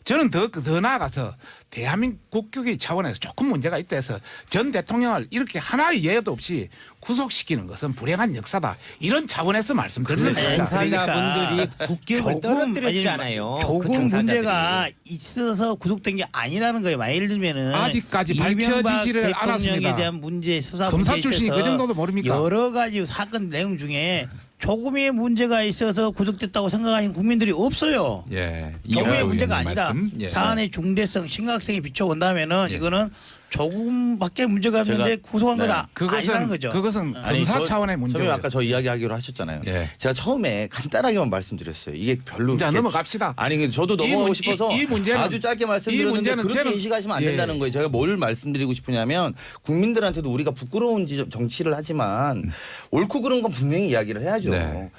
저는 더 나아가서 대한민국 국격의 차원에서 조금 문제가 있다 해서 전 대통령을 이렇게 하나의 예도 없이 구속시키는 것은 불행한 역사다. 이런 차원에서 말씀드리는 겁니다. 당사자분들이 국격을 떨어뜨렸잖아요. 조금 그 당사자들이. 문제가 있어서 구속된 게 아니라는 거예요. 예를 들면은 아직까지 이명박 밝혀지지를 대통령에 않았습니다. 대한 문제 수사 검사 문제에 출신이 있어서 그 정도도 모릅니까? 여러 가지 사건 내용 중에 조금의 문제가 있어서 구속됐다고 생각하시는 국민들이 없어요. 예. 조금의 이용주 문제가 의원님 아니다. 말씀. 예. 사안의 중대성, 심각성에 비춰본다면은 예. 이거는 조금밖에 문제가 없는데 제가- 구속한 네. 거다. 아니라는 거죠. 그것은 아니, 검사 차원의 문제예요. 선생님 아까 저 이야기하기로 하셨잖아요. 예. 제가 처음에 간단하게만 말씀드렸어요. 이게 별로 자 그렇게- 넘어갑시다. 아니 근데 저도 넘어가고 싶어서 이 문제는- 아주 짧게 이 말씀드렸는데 문제는 그렇게 저는- 인식하시면 안 예. 된다는 거예요. 제가 뭘 말씀드리고 싶으냐면 국민들한테도 우리가 부끄러운 정치를 하지만 옳고 그른 건 분명히 이야기를 해야죠. 네.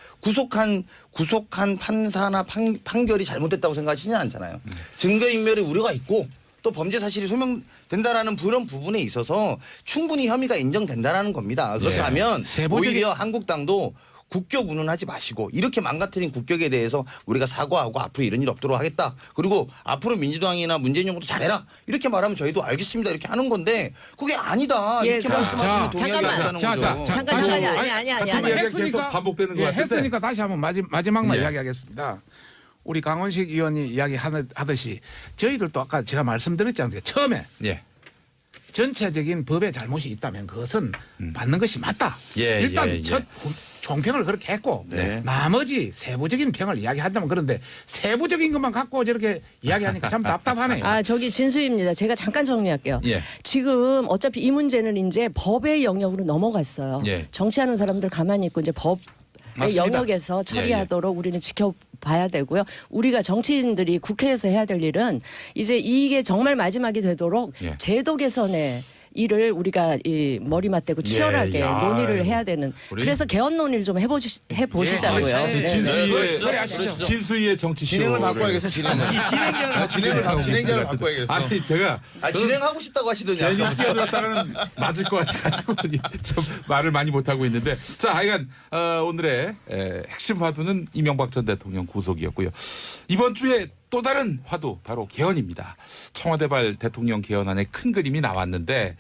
구속한 판사나 판결이 잘못됐다고 생각하시진 않잖아요. 증거인멸의 우려가 있고 또 범죄 사실이 소명된다라는 그런 부분에 있어서 충분히 혐의가 인정된다라는 겁니다. 그렇다면 오히려 한국당도 국격 운운하지 마시고 이렇게 망가뜨린 국격에 대해서 우리가 사과하고 앞으로 이런 일 없도록 하겠다. 그리고 앞으로 민주당이나 문재인 정부도 잘해라. 이렇게 말하면 저희도 알겠습니다. 이렇게 하는 건데 그게 아니다. 예, 이렇게 자, 말씀하시면 동의하지 잠깐만. 않는다는 거죠. 잠깐, 다시 아니, 한번. 아니. 같은 이야기가 계속 반복되는 것 같은데. 했으니까 다시 한번 마지막만 예. 이야기하겠습니다. 우리 강원식 의원이 이야기하듯이 저희들도 아까 제가 말씀드렸지 않습니까? 처음에 예. 전체적인 법에 잘못이 있다면 그것은 받는 것이 맞다. 예, 일단 예, 예. 첫 총평을 그렇게 했고 네. 나머지 세부적인 평을 이야기한다면 그런데 세부적인 것만 갖고 저렇게 이야기하니까 참 답답하네요. 아, 저기 진수입니다. 제가 잠깐 정리할게요. 예. 지금 어차피 이 문제는 이제 법의 영역으로 넘어갔어요. 예. 정치하는 사람들 가만히 있고 이제 법 맞습니다. 영역에서 처리하도록 우리는 지켜봐야 되고요. 우리가 정치인들이 국회에서 해야 될 일은 이제 이게 정말 마지막이 되도록 예. 제도 개선에 일을 우리가 이 머리 맞대고 치열하게 예. 논의를 아이고. 해야 되는 우리- 그래서 개헌 논의를 좀 해보시자고요. 예. 네. 진수희의 정치 진행을 바꿔야겠어. 진행을. 진행자를 바꿔야겠어. 아니 제가 진행하고 싶다고 하시더니 괜히 아까. 끼어들었다가는 맞을 것 같아가지고 좀 말을 많이 못하고 있는데 자 하여간 오늘의 핵심 화두는 이명박 전 대통령 구속이었고요. 이번 주에 또 다른 화두 바로 개헌입니다. 청와대발 대통령 개헌안의 큰 그림이 나왔는데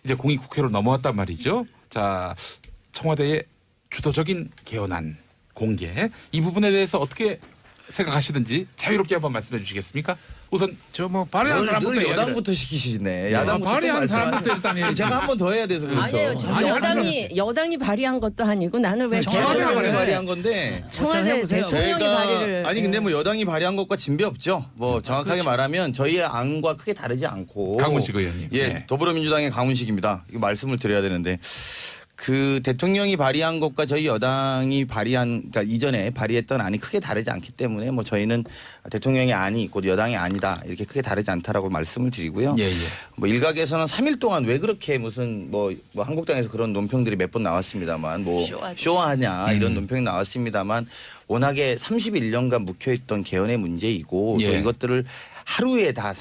이제 공이 국회로 넘어왔단 말이죠. 자 청와대의 주도적인 개헌안 공개 이 부분에 대해서 어떻게 생각하시든지 자유롭게 한번 말씀해 주시겠습니까? 우선 저 뭐 발의한 사람부터 늘 이야기를 여당부터 시키시네. 야당부터 발의한 사람부터 일단 얘기. 제가 한 번 더 해야 돼서 그렇죠. 아니에요. 지금 아니, 여당이 발의한 것도 아니고 나는 왜 청와대가 개헌안을 발의한 건데 청와대 대통령이 발의를 아니 근데 뭐 여당이 발의한 것과 진배 없죠. 뭐 정확하게 말하면 저희의 안과 크게 다르지 않고 강훈식 의원님. 예, 네. 더불어민주당의 강훈식입니다. 이거 말씀을 드려야 되는데 그 대통령이 발의한 것과 저희 여당이 발의한 그러니까 이전에 발의했던 안이 크게 다르지 않기 때문에 뭐 저희는 대통령의 안이 곧 여당의 안이다 이렇게 크게 다르지 않다라고 말씀을 드리고요. 예, 예. 뭐 일각에서는 3일 동안 왜 그렇게 무슨 뭐 한국당에서 그런 논평들이 몇 번 나왔습니다만 뭐 쇼하냐 이런 논평이 나왔습니다만 워낙에 31년간 묵혀있던 개헌의 문제이고 예. 또 이것들을 하루에 다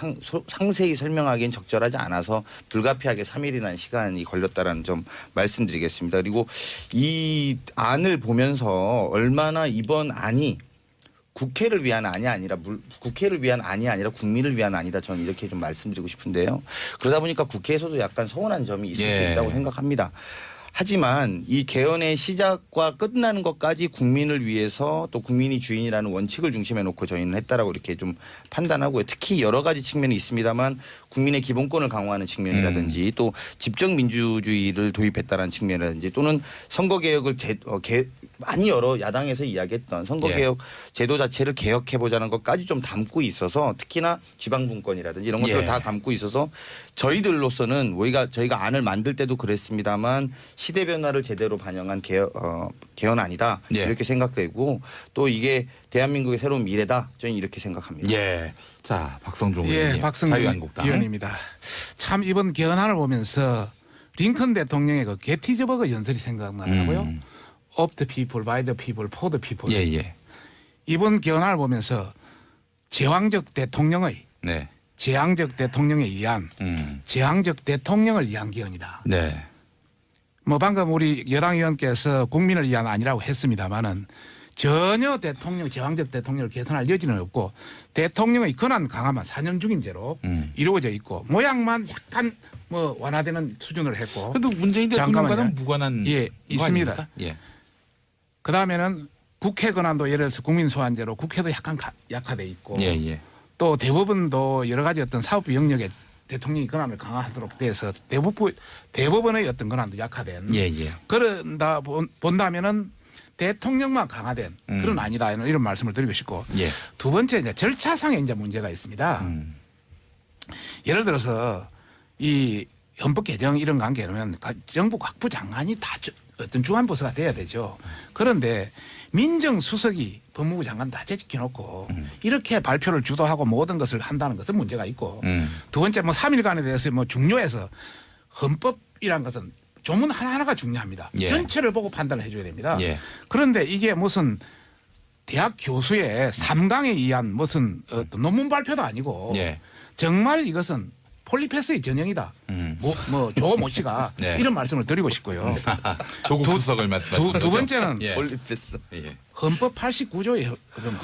상세히 설명하기는 적절하지 않아서 불가피하게 3일이라는 시간이 걸렸다라는 점 말씀드리겠습니다. 그리고 이 안을 보면서 얼마나 이번 안이 국회를 위한 안이 아니라 국회를 위한 안이 아니라 국민을 위한 안이다. 저는 이렇게 좀 말씀드리고 싶은데요. 그러다 보니까 국회에서도 약간 서운한 점이 있을 예. 수 있다고 생각합니다. 하지만 이 개헌의 시작과 끝나는 것까지 국민을 위해서 또 국민이 주인이라는 원칙을 중심에 놓고 저희는 했다라고 이렇게 좀 판단하고요. 특히 여러 가지 측면이 있습니다만 국민의 기본권을 강화하는 측면이라든지 또 집정 민주주의를 도입했다라는 측면이라든지 또는 선거개혁을 많이 여러 야당에서 이야기했던 선거개혁 제도 자체를 개혁해보자는 것까지 좀 담고 있어서 특히나 지방분권이라든지 이런 것들을 예. 다 담고 있어서 저희들로서는 저희가 안을 만들 때도 그랬습니다만 시대 변화를 제대로 반영한 개헌안이다 예. 이렇게 생각되고 또 이게 대한민국의 새로운 미래다 저는 이렇게 생각합니다. 예. 자 박성종 예, 의원님 박성준 자유한국당 의원입니다. 참 이번 개헌안을 보면서 링컨 대통령의 그 게티즈버그 연설이 생각나더라고요. Of the people, by the people, for the people. 예예. 이번 개헌안을 보면서 제왕적 대통령의 네. 제왕적 대통령에 의한 제왕적 대통령을 위한 개헌이다. 네. 뭐 방금 우리 여당 의원께서 국민을 위한 아니라고 했습니다마는 전혀 제왕적 대통령을 개선할 여지는 없고 대통령의 권한 강화만 4년 중임제로 이루어져 있고 모양만 약간 뭐 완화되는 수준을 했고. 그래도 문재인 대통령과는 무관한 예, 거 있습니다. 아닙니까? 예. 그 다음에는 국회 권한도 예를 들어서 국민소환제로 국회도 약간 약화돼 있고 예, 예. 또 대법원도 여러 가지 어떤 사법부 영역에 대통령이 권한을 강화하도록 돼서 대법원의 어떤 권한도 약화된 예, 예. 그런다 본다면은 대통령만 강화된 그런 아니다 이런 말씀을 드리고 싶고 예. 두 번째 이제 절차상의 이제 문제가 있습니다. 예를 들어서 이 헌법 개정 이런 관계는 정부 각부 장관이 다 어떤 중앙부서가 돼야 되죠. 그런데 민정수석이 법무부 장관 다 제치켜놓고 이렇게 발표를 주도하고 모든 것을 한다는 것은 문제가 있고 두 번째 뭐 3일간에 대해서 뭐 중요해서 헌법이란 것은 조문 하나하나가 중요합니다. 예. 전체를 보고 판단을 해줘야 됩니다. 예. 그런데 이게 무슨 대학 교수의 3강에 의한 무슨 어떤 논문 발표도 아니고 예. 정말 이것은 폴리패스의 전형이다. 조모 씨가 네. 이런 말씀을 드리고 싶고요. 조국 수석을 말씀하시는 두 거죠? 번째는 예. 폴리패스. 예. 헌법 89조의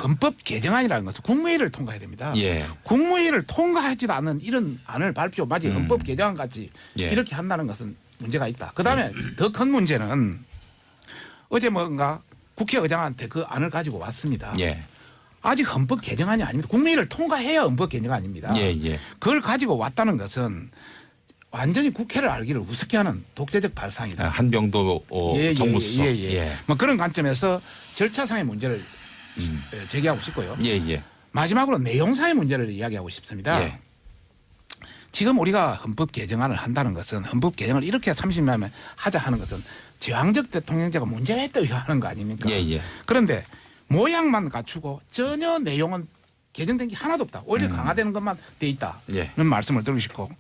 헌법 개정안이라는 것은 국무회의를 통과해야 됩니다. 예. 국무회의를 통과하지도 않은 이런 안을 발표 마치 헌법 개정안 같이 예. 이렇게 한다는 것은 문제가 있다. 그다음에 더 큰 문제는 어제 뭔가 국회의장한테 그 안을 가지고 왔습니다. 예. 아직 헌법 개정안이 아닙니다. 국무회의를 통과해야 헌법 개정안입니다. 예, 예. 그걸 가지고 왔다는 것은 완전히 국회를 알기를 우습게 하는 독재적 발상이다. 한병도 정부 수석. 예. 뭐 그런 관점에서 절차상의 문제를 제기하고 싶고요. 예, 예. 마지막으로 내용상의 문제를 이야기하고 싶습니다. 예. 지금 우리가 헌법 개정안을 한다는 것은 헌법 개정을 이렇게 30년에 하자 하는 것은 제왕적 대통령제가 문제가 있다 하는 거 아닙니까? 예, 예. 그런데 모양만 갖추고 전혀 내용은 개정된 게 하나도 없다. 오히려 강화되는 것만 돼 있다는 예. 말씀을 드리고 싶고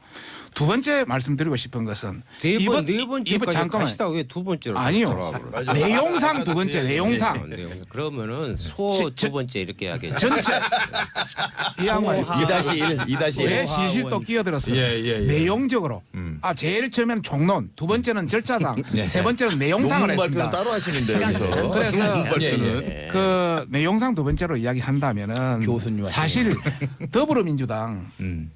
두 번째 말씀드리고 싶은 것은 네 번째까지 잠깐만. 가시다 왜 두 번째로 아니요. 돌아가버려요? 내용상 두 번째 내용상 그러면은 소 두 번째 이렇게 해야겠죠. 전체 이 양반 2-1, 2-1. 왜 실실 또 끼어들었어요? 예, 예, 예. 내용적으로. 제일 처음엔 종론, 두 번째는 절차상, 네. 세 번째는 내용상을 논문 발표는 했습니다. 따로 하시는데 여기서. 그래서 논문 발표는. 그 내용상 두 번째로 이야기한다면은 교수님 사실 더불어민주당 음.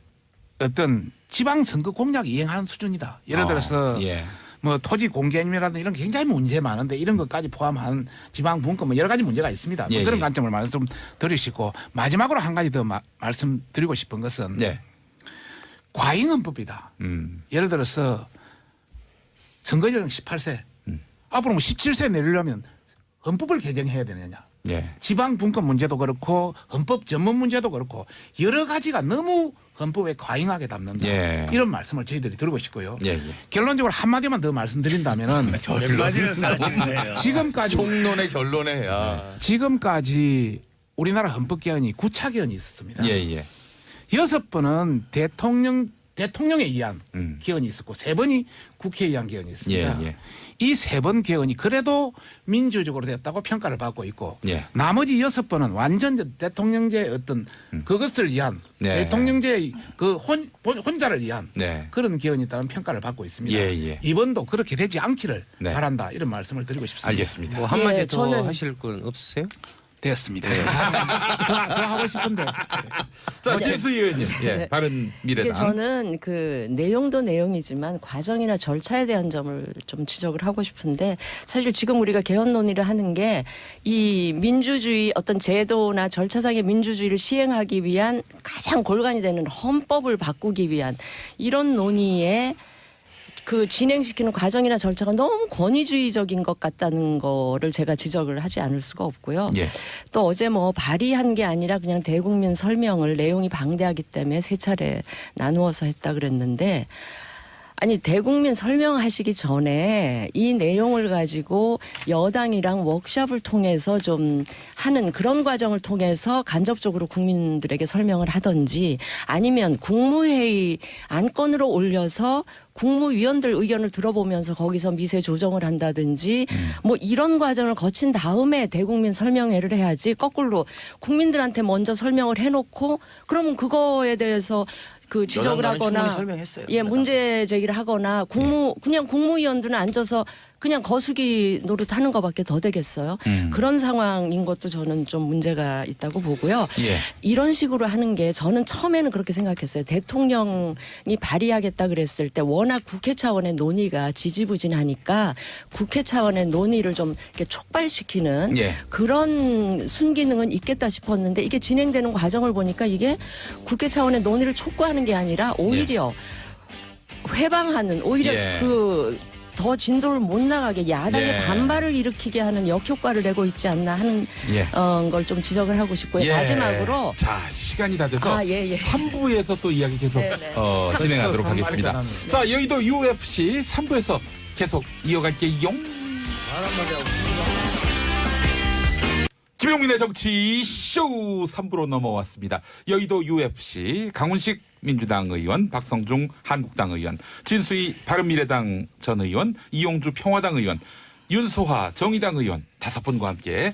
어떤 지방선거 공약 이행하는 수준이다. 예를 들어서 예. 뭐 토지 공개념이라든지 이런 게 굉장히 문제 많은데 이런 것까지 포함한 지방 분권 뭐 여러 가지 문제가 있습니다. 뭐 예, 그런 예. 관점을 말씀드리시고 마지막으로 한 가지 더 말씀드리고 싶은 것은 네. 과잉헌법이다. 예를 들어서 선거연령 18세 앞으로 뭐 17세 내리려면 헌법을 개정해야 되느냐. 예. 지방 분권 문제도 그렇고 헌법 전문 문제도 그렇고 여러 가지가 너무 헌법에 과잉하게 담는다. 예. 이런 말씀을 저희들이 드리고 싶고요. 예, 예. 결론적으로 한마디만 더 말씀드린다면은 지금까지 총론의 결론에 야. 지금까지 우리나라 헌법 개헌이 9차 개헌이 있었습니다. 예, 예. 6번은 대통령에 의한 음. 개헌이 있었고 3번이 국회에 의한 개헌이 있습니다. 예, 예. 이 3번 개헌이 그래도 민주적으로 됐다고 평가를 받고 있고 예. 나머지 6번은 완전 대통령제의 어떤 그것을 위한 네. 대통령제의 그 혼자를 위한 네. 그런 개헌이 있다는 평가를 받고 있습니다. 예, 예. 이번도 그렇게 되지 않기를 네. 바란다 이런 말씀을 드리고 싶습니다. 알겠습니다. 뭐 한마디 예, 더 저는- 하실 건 없으세요? 되었습니다. 더 하고 싶은데 자, 진수 의원님. 예. 네. 바른 이게 미래당. 저는 그 내용도 내용이지만 과정이나 절차에 대한 점을 좀 지적을 하고 싶은데 사실 지금 우리가 개헌 논의를 하는 게 이 민주주의 어떤 제도나 절차상의 민주주의를 시행하기 위한 가장 골간이 되는 헌법을 바꾸기 위한 이런 논의에 그 진행시키는 과정이나 절차가 너무 권위주의적인 것 같다는 거를 제가 지적을 하지 않을 수가 없고요. 예. 또 어제 뭐 발의한 게 아니라 그냥 대국민 설명을 내용이 방대하기 때문에 세 차례 나누어서 했다 그랬는데 아니 대국민 설명하시기 전에 이 내용을 가지고 여당이랑 워크숍을 통해서 좀 하는 그런 과정을 통해서 간접적으로 국민들에게 설명을 하든지 아니면 국무회의 안건으로 올려서 국무위원들 의견을 들어보면서 거기서 미세 조정을 한다든지 뭐 이런 과정을 거친 다음에 대국민 설명회를 해야지 거꾸로 국민들한테 먼저 설명을 해놓고 그러면 그거에 대해서 그 지적을 여당과는 하거나 충분히 설명했어요. 예 문제 제기를 하거나 그냥 국무위원들은 앉아서 그냥 거수기 노릇하는 것밖에 더 되겠어요. 그런 상황인 것도 저는 좀 문제가 있다고 보고요. 예. 이런 식으로 하는 게 저는 처음에는 그렇게 생각했어요. 대통령이 발의하겠다 그랬을 때 워낙 국회 차원의 논의가 지지부진하니까 국회 차원의 논의를 좀 이렇게 촉발시키는 예. 그런 순기능은 있겠다 싶었는데 이게 진행되는 과정을 보니까 이게 국회 차원의 논의를 촉구하는 게 아니라 오히려 회방하는 오히려 예. 더 진도를 못 나가게 야당의 예. 반발을 일으키게 하는 역효과를 내고 있지 않나 하는 예. 걸 좀 지적을 하고 싶고요. 예. 마지막으로 자, 시간이 다 돼서 예. 3부에서 또 이야기 계속 네네. 진행하도록 삼- 하겠습니다. 삼- 자, 여의도 UFC 3부에서 계속 이어갈게요. 김용민의 정치쇼 3부로 넘어왔습니다. 여의도 UFC 강훈식 민주당 의원, 박성중 한국당 의원, 진수희 바른미래당 전 의원, 이용주 평화당 의원, 윤소화 정의당 의원 5분과 함께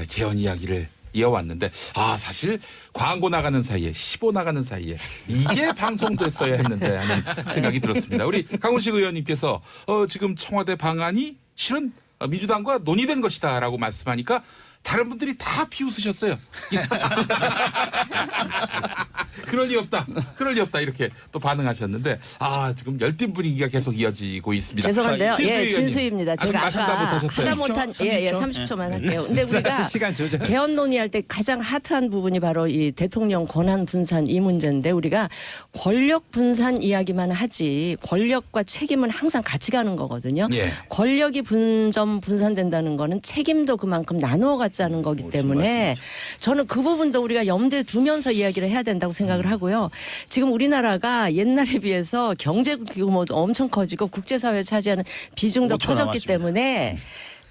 개헌 이야기를 이어왔는데 사실 광고 나가는 사이에 15 나가는 사이에 이게 방송됐어야 했는데 하는 생각이 들었습니다. 우리 강훈식 의원님께서 지금 청와대 방안이 실은 민주당과 논의된 것이다라고 말씀하니까 다른 분들이 다 비웃으셨어요. 그럴 리 없다 이렇게 또 반응하셨는데 지금 열띤 분위기가 계속 이어지고 있습니다. 죄송한데요. 진수희 예, 의원님. 진수희입니다. 아직 제가 말씀 다 아까 못하셨어요. 하다 못한 30초만 할게요. 근데 우리가 시간 조절. 개헌 논의할 때 가장 핫한 부분이 바로 이 대통령 권한 분산 이 문제인데 우리가 권력 분산 이야기만 하지 권력과 책임은 항상 같이 가는 거거든요. 예. 권력이 분산된다는 거는 책임도 그만큼 나누어 갖자는 거기 때문에 저는 그 부분도 우리가 염두에 두면서 이야기를 해야 된다고 생각합니다. 생각을 하고요. 지금 우리나라가 옛날에 비해서 경제 규모도 엄청 커지고 국제사회에 차지하는 비중도 5초 커졌기 남았습니다. 때문에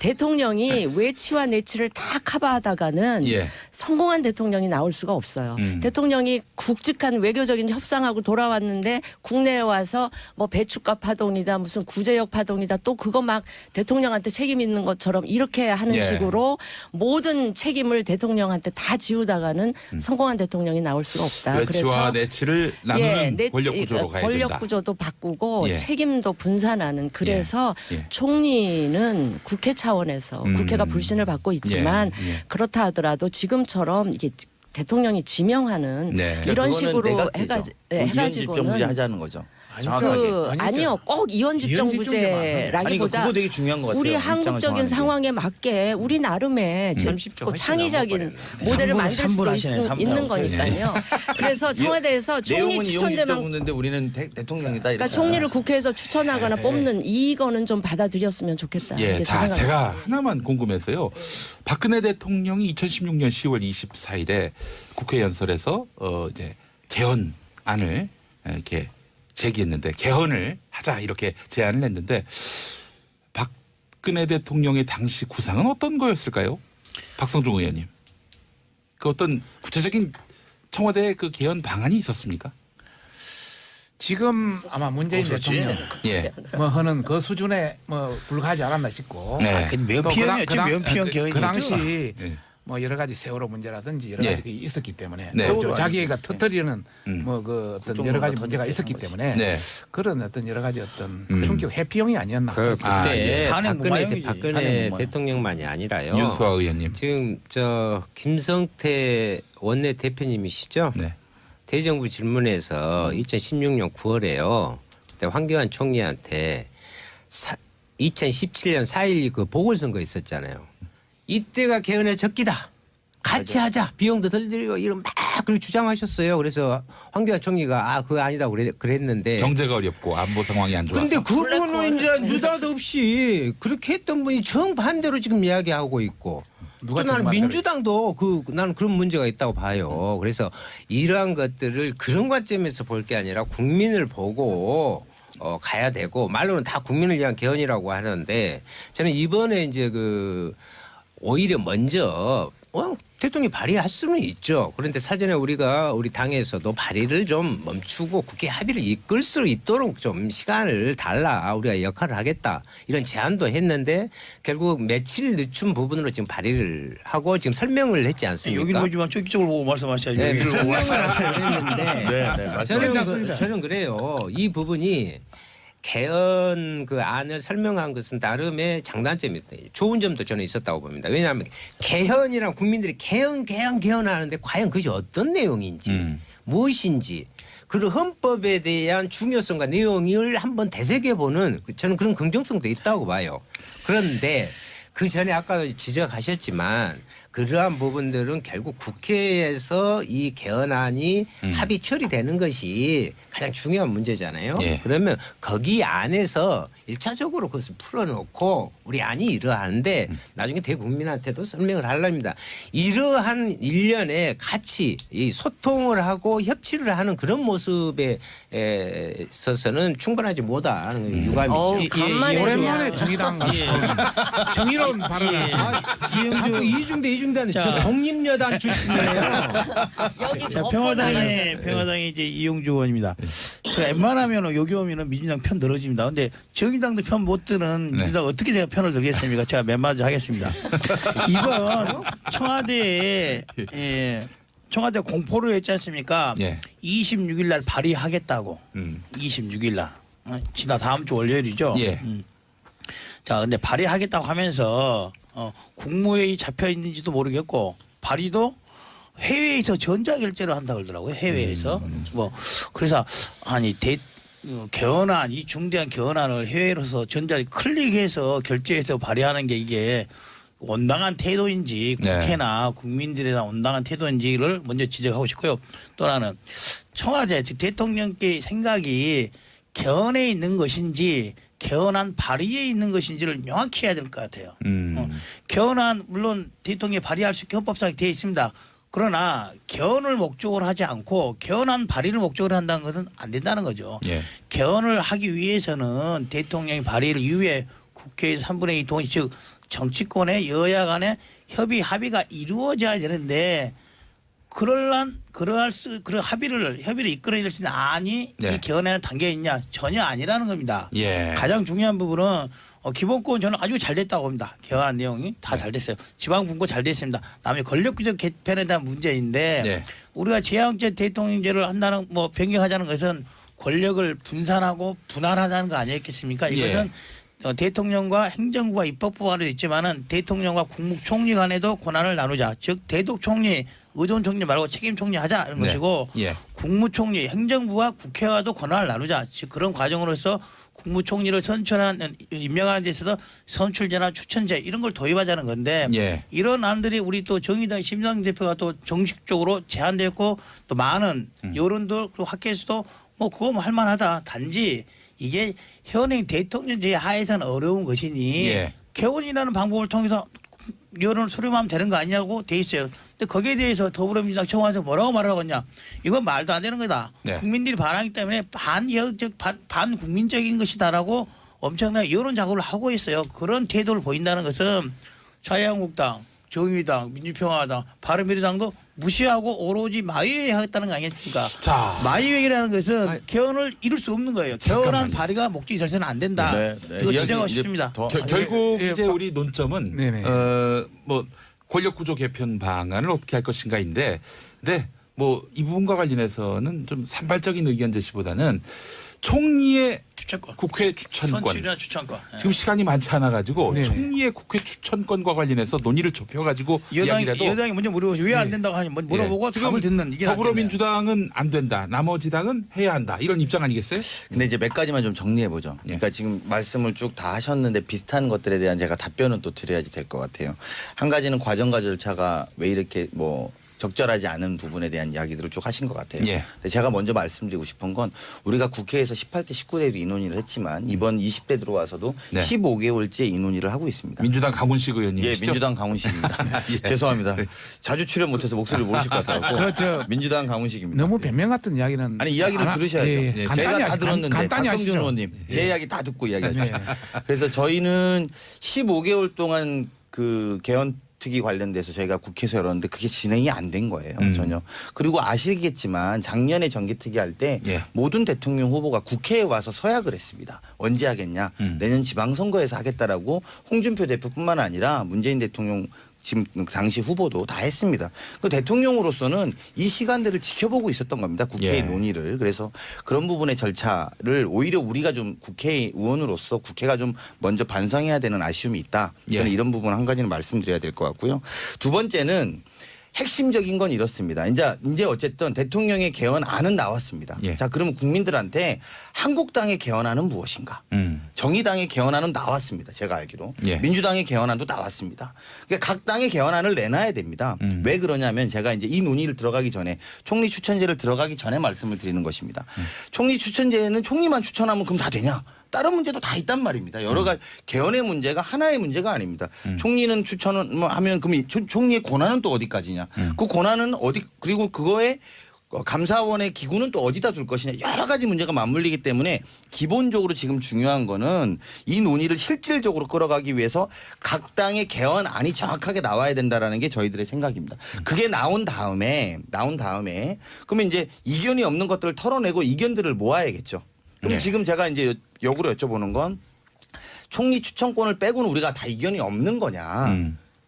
대통령이 외치와 내치를 다 커버하다가는 예. 성공한 대통령이 나올 수가 없어요. 대통령이 굵직한 외교적인 협상하고 돌아왔는데 국내에 와서 뭐 배춧값 파동이다 무슨 구제역 파동이다 또 그거 막 대통령한테 책임 있는 것처럼 이렇게 하는 예. 식으로 모든 책임을 대통령한테 다 지우다가는 성공한 대통령이 나올 수가 없다. 외치와 내치를 나누는 권력 구조로 가야 권력 된다. 구조도 바꾸고 예. 책임도 분산하는 그래서 예. 총리는 국회 차원에서 국회가 불신을 받고 있지만 예. 예. 그렇다 하더라도 지금처럼 이게 대통령이 지명하는 네. 이런 그거는 식으로 내각제죠. 이원 집정부제 하자는 거죠. 정확하게. 아니요 꼭 이원 집정부제라기보다 아니 그거 되게 중요한 것 같아요. 우리 입장을 한국적인 정하는 게. 상황에 맞게 우리 나름의 30조 그 훨씬 창의적인 넘어버렸네. 모델을 3분, 만들 수도 3분 하시네, 3분. 있는 거니까요. 그래서 청와대에서 총리 내용은 이원 추천제만 집정부인데 우리는 대통령이다. 그러니까 이렇게. 총리를 국회에서 추천하거나 뽑는 이거는 좀 받아들였으면 좋겠다. 예, 이게 제 자, 생각입니다. 제가 하나만 궁금해서요. 박근혜 대통령이 2016년 10월 24일에 국회 연설에서 이제 개헌안을 이렇게 제기했는데 개헌을 하자 이렇게 제안을 했는데 박근혜 대통령의 당시 구상은 어떤 거였을까요? 박성중 의원님. 그 어떤 구체적인 청와대 그 개헌 방안이 있었습니까? 지금 아마 문재인 대통령 예. 뭐 하는 그 수준에 뭐 불과하지 않았나 싶고. 네. 그 면피형이었죠. 면피형 개헌이었죠. 그 당시 예. 뭐 여러 가지 세월호 문제라든지 여러 예. 가지 있었기 때문에 네. 또 자기가 터뜨리는 뭐 그 어떤 국정농단 여러 가지 문제가 던졌던 있었기 거지. 때문에 네. 그런 어떤 여러 가지 어떤 충격 회피용이 아니었나. 그때 아, 예. 탄핵 무마형이지. 탄핵 박근혜 무마형. 대통령만이 아니라요. 윤수아 의원님. 지금 저 김성태 원내 대표님이시죠? 네. 대정부 질문에서 2016년 9월에요. 그때 황교안 총리한테 2017년 4.12 그 보궐선거 있었잖아요. 이때가 개헌의 적기다. 같이 하자. 비용도 덜 들이고 이런 막 그렇게 주장하셨어요. 그래서 황교안 총리가 그거 아니다고 그랬는데. 경제가 어렵고 안보 상황이 안 좋아서. 근데 그분은 이제 느닷없이 그렇게 했던 분이 정반대로 지금 이야기하고 있고. 누가 또 나는 정반대로 민주당도 나는 그런 문제가 있다고 봐요. 그래서 이러한 것들을 그런 관점에서 볼 게 아니라 국민을 보고 가야 되고 말로는 다 국민을 위한 개헌이라고 하는데 저는 이번에 이제 오히려 먼저 대통령이 발의할 수는 있죠. 그런데 사전에 우리가 우리 당에서도 발의를 좀 멈추고 국회 합의를 이끌 수 있도록 좀 시간을 달라. 우리가 역할을 하겠다. 이런 제안도 했는데 결국 며칠 늦춘 부분으로 지금 발의를 하고 지금 설명을 했지 않습니까? 여기는 오지만 저쪽을 보고 말씀하셔야지. 네, 여기를 보고 설명을 하셔야 되는데 네, 저는 그래요. 이 부분이 개헌 그 안을 설명한 것은 나름의 장단점이 있다. 좋은 점도 저는 있었다고 봅니다. 왜냐하면 개헌이랑 국민들이 개헌하는데 과연 그것이 어떤 내용인지 무엇인지 그리고 헌법에 대한 중요성과 내용을 한번 되새겨보는 저는 그런 긍정성도 있다고 봐요. 그런데 그 전에 아까 지적하셨지만 그러한 부분들은 결국 국회에서 이 개헌안이 합의 처리되는 것이 가장 중요한 문제잖아요. 예. 그러면 거기 안에서 1차적으로 그것을 풀어놓고 우리 안이 이러한데 나중에 대국민한테도 설명을 하려합니다. 이러한 일련에 같이 이 소통을 하고 협치를 하는 그런 모습에 있어서는 충분하지 못하는 유감이죠. 간만에 오랜만에 그냥 정의당 정의로운 발언을 자꾸 이중대하는 자. 저 독립여단 출신이에요. 여기 자, 평화당의 이제 이용주 의원입니다. 그 웬만하면 여기 오면은 민주당 편 늘어집니다. 근데 정의당도 편 못 드는 민주당 어떻게 제가 편을 들겠습니까? 제가 몇 마디 하겠습니다. 이번 청와대에 청와대 공포를 했지 않습니까? 예. 26일 날 발의하겠다고. 26일 날. 지나 다음 주 월요일이죠. 예. 자, 근데 발의하겠다고 하면서 국무회의 잡혀 있는지도 모르겠고 발의도 해외에서 전자결제를 한다 그러더라고요. 해외에서. 뭐 그래서 아니 개헌안 이 중대한 개헌안을 해외로서 전자 클릭해서 결제해서 발의하는 게 이게 온당한 태도인지 국회나 국민들에 대한 온당한 태도인지를 먼저 지적하고 싶고요. 또 하나는 청와대 즉 대통령께 생각이 개헌에 있는 것인지 개헌안 발의에 있는 것인지를 명확히 해야 될 것 같아요. 개헌안 물론 대통령이 발의할 수 있게 헌법상에 되어 있습니다. 그러나 개헌을 목적으로 하지 않고 개헌안 발의를 목적으로 한다는 것은 안 된다는 거죠. 예. 개헌을 하기 위해서는 대통령이 발의를 이후에 국회에서 3분의 2 동의 즉 정치권의 여야 간의 합의가 이루어져야 되는데 그러한 협의를 이끌어낼 수 있는 안이 네. 이 개헌에 담겨 있냐 전혀 아니라는 겁니다. 예. 가장 중요한 부분은 기본권 저는 아주 잘 됐다고 봅니다. 개헌한 내용이 다 잘 됐어요. 지방분권 잘 됐습니다. 나머지 권력규정 개편에 대한 문제인데 네. 우리가 제왕제 대통령제를 한다는 변경하자는 것은 권력을 분산하고 분할하자는 거 아니겠습니까? 이것은 대통령과 행정부가 입법부가 있지만은 대통령과 국무총리 간에도 권한을 나누자. 즉 대독총리, 의존총리 말고 책임총리 하자 이런 네. 것이고 예. 국무총리, 행정부와 국회와도 권한을 나누자. 즉 그런 과정으로서 국무총리를 임명하는 데 있어서 선출제나 추천제 이런 걸 도입하자는 건데 예. 이런 안들이 우리 또 정의당 심상 대표가 또 정식적으로 제안됐고 또 많은 여론들 그리고 학계에서도 그거 할 만하다. 단지 이게 현행 대통령제 하에서는 어려운 것이니 예. 개헌이라는 방법을 통해서 여론을 수렴하면 되는 거 아니냐고 돼 있어요. 근데 거기에 대해서 더불어민주당 청와대에서 뭐라고 말하고 있냐. 이건 말도 안 되는 거다. 네. 국민들이 반항하기 때문에 반국민적인 것이다라고 엄청나게 여론 작업을 하고 있어요. 그런 태도를 보인다는 것은 자유한국당, 정의당, 민주평화당, 바른미래당도 무시하고 오로지 마이웨이 하겠다는 거 아니겠습니까? 자. 마이웨이라는 것은 개헌을 이룰 수 없는 거예요. 개헌한 발의가 목적이 절대는 안 된다. 이거 지적하고 싶습니다. 결국 예, 이제 우리 논점은 네네. 뭐 권력구조 개편 방안을 어떻게 할 것인가인데, 근데 뭐 이 부분과 관련해서는 좀 산발적인 의견 제시보다는 총리의 추천권, 국회 추천권. 선출이나 추천권. 지금 시간이 많지 않아 가지고 네네. 총리의 국회 추천권과 관련해서 논의를 좁혀 가지고 이야기라도 여당이 먼저 물어보고 왜 안 된다고 하니 물어보고 지금 답을 듣는 이게 더불어민주당은 안 된다. 나머지 당은 해야 한다. 이런 입장 아니겠어요? 근데 이제 몇 가지만 좀 정리해 보죠. 예. 그러니까 지금 말씀을 쭉 다 하셨는데 비슷한 것들에 대한 제가 답변은 또 드려야지 될 것 같아요. 한 가지는 과정과 절차가 왜 이렇게 적절하지 않은 부분에 대한 이야기들을 쭉 하신 것 같아요. 예. 근데 제가 먼저 말씀드리고 싶은 건 우리가 국회에서 18대 19대도 이 논의를 했지만 이번 20대 들어와서도 네. 15개월째 이 논의를 하고 있습니다. 민주당 강훈식 의원님이시죠? 예, 민주당 강훈식입니다. 예. 죄송합니다. 자주 출연 못해서 목소리를 모르실 것 같아요. 그렇죠. 민주당 강훈식입니다. 너무 변명 같은 이야기는 아니 이야기를 안 하- 들으셔야죠. 예, 예, 제가 다 하시- 들었는데 간단히 박성준 하시죠. 의원님 제 이야기 다 듣고 이야기하시죠. 네. 그래서 저희는 15개월 동안 그 개헌 특위 관련돼서 저희가 국회에서 열었는데 그게 진행이 안 된 거예요. 전혀. 그리고 아시겠지만 작년에 정기특위 할 때 예. 모든 대통령 후보가 국회에 와서 서약을 했습니다. 언제 하겠냐. 내년 지방선거에서 하겠다라고 홍준표 대표뿐만 아니라 문재인 대통령 지금 당시 후보도 다 했습니다. 그 대통령으로서는 이 시간들을 지켜보고 있었던 겁니다. 국회의 예. 논의를. 그래서 그런 부분의 절차를 오히려 우리가 좀 국회의원으로서 국회가 좀 먼저 반성해야 되는 아쉬움이 있다. 저는 예. 이런 부분 한 가지는 말씀드려야 될 것 같고요. 두 번째는 핵심적인 건 이렇습니다. 이제 어쨌든 대통령의 개헌안은 나왔습니다. 예. 자, 그러면 국민들한테 한국당의 개헌안은 무엇인가? 정의당의 개헌안은 나왔습니다. 제가 알기로. 예. 민주당의 개헌안도 나왔습니다. 그러니까 각 당의 개헌안을 내놔야 됩니다. 왜 그러냐면 제가 이제 이 논의를 들어가기 전에 총리 추천제를 들어가기 전에 말씀을 드리는 것입니다. 총리 추천제는 총리만 추천하면 그럼 다 되냐? 다른 문제도 다 있단 말입니다. 여러 가지 개헌의 문제가 하나의 문제가 아닙니다. 총리는 추천을 하면 그럼 총리의 권한은 또 어디까지냐? 그 권한은 어디 그리고 그거에 감사원의 기구는 또 어디다 둘 것이냐 여러 가지 문제가 맞물리기 때문에 기본적으로 지금 중요한 거는 이 논의를 실질적으로 끌어가기 위해서 각 당의 개헌안이 정확하게 나와야 된다라는 게 저희들의 생각입니다. 그게 나온 다음에 그러면 이제 이견이 없는 것들을 털어내고 이견들을 모아야겠죠. 그럼 네. 지금 제가 이제 역으로 여쭤보는 건 총리 추천권을 빼고는 우리가 다 이견이 없는 거냐.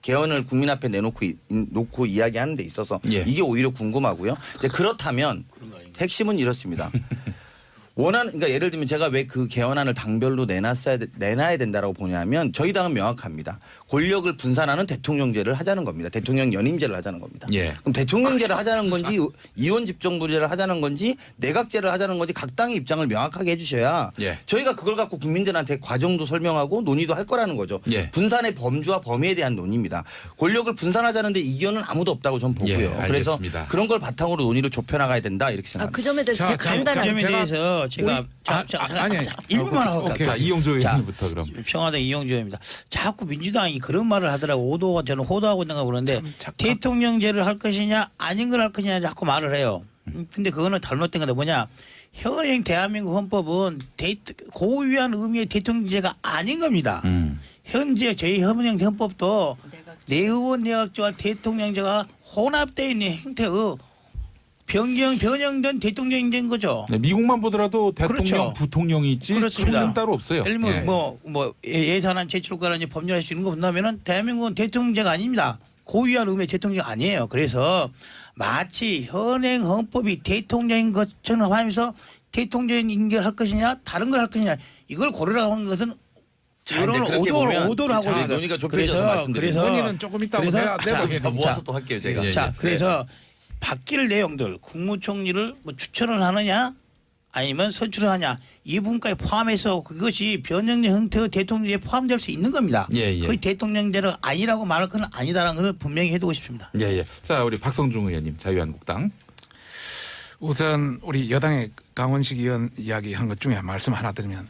개헌을 국민 앞에 놓고 이야기하는 데 있어서 예. 이게 오히려 궁금하고요. 이제 그렇다면 핵심은 이렇습니다. 그러니까 예를 들면 제가 왜 그 개헌안을 당별로 내놔야 된다라고 보냐면 저희 당은 명확합니다. 권력을 분산하는 대통령제를 하자는 겁니다. 대통령 연임제를 하자는 겁니다. 예. 그럼 대통령제를 하자는 건지 이원 집정부제를 하자는 건지 내각제를 하자는 건지 각 당의 입장을 명확하게 해주셔야 예. 저희가 그걸 갖고 국민들한테 과정도 설명하고 논의도 할 거라는 거죠. 예. 분산의 범주와 범위에 대한 논의입니다. 권력을 분산하자는데 이견은 아무도 없다고 전 보고요. 예, 그래서 알겠습니다. 그런 걸 바탕으로 논의를 좁혀나가야 된다 이렇게 생각합니다. 그 점에 대해서 자, 제가 간단한 그 점에 제가- 대해서 그래서 제가 아니. 1분만 하고 오케이. 자, 이용조 자, 의원님부터 그럼. 평화당 이용주입니다. 자꾸 민주당이 그런 말을 하더라고. 오도가 저는 호도하고 있는가 보는데 참 착각. 대통령제를 할 것이냐 아닌 걸 할 것이냐 자꾸 말을 해요. 근데 그거는 잘못된 건데 뭐냐. 현행 대한민국 헌법은 고유한 의미의 대통령제가 아닌 겁니다. 현재 저희 현행 헌법도 내의원 내각제와 대통령제가 혼합되어 있는 형태의 변형된 대통령이 된 거죠. 네, 미국만 보더라도 대통령, 그렇죠. 부통령이 있지 그렇습니다. 총리는 따로 없어요. 예를 들면 예. 뭐 예산안 제출과라든지 법률할 수 있는 거 본다면은 대한민국은 대통령제가 아닙니다. 고유한 의미의 대통령 아니에요. 그래서 마치 현행 헌법이 대통령인 것처럼 하면서 대통령 인결할 것이냐 다른 걸 할 것이냐 이걸 고르라고 하는 것은 자, 이제 그렇게 오도를 하고 자, 있는 거예요. 논의가 좁혀져서 말씀드립니다. 논의는 조금 있다고 그래서 내가 자, 내보게 다 모아서 또 할게요 제가. 예, 자, 그래서 바뀔 내용들 국무총리를 뭐 추천을 하느냐 아니면 선출을 하냐 이 부분까지 포함해서 그것이 변형된 형태의 대통령제에 포함될 수 있는 겁니다. 예, 예. 거의 대통령제를 아니라고 말할 건 아니다라는 것을 분명히 해두고 싶습니다. 예, 예. 자, 우리 박성중 의원님, 자유한국당. 우선 우리 여당의 강원식 의원 이야기한 것 중에 말씀 하나 드리면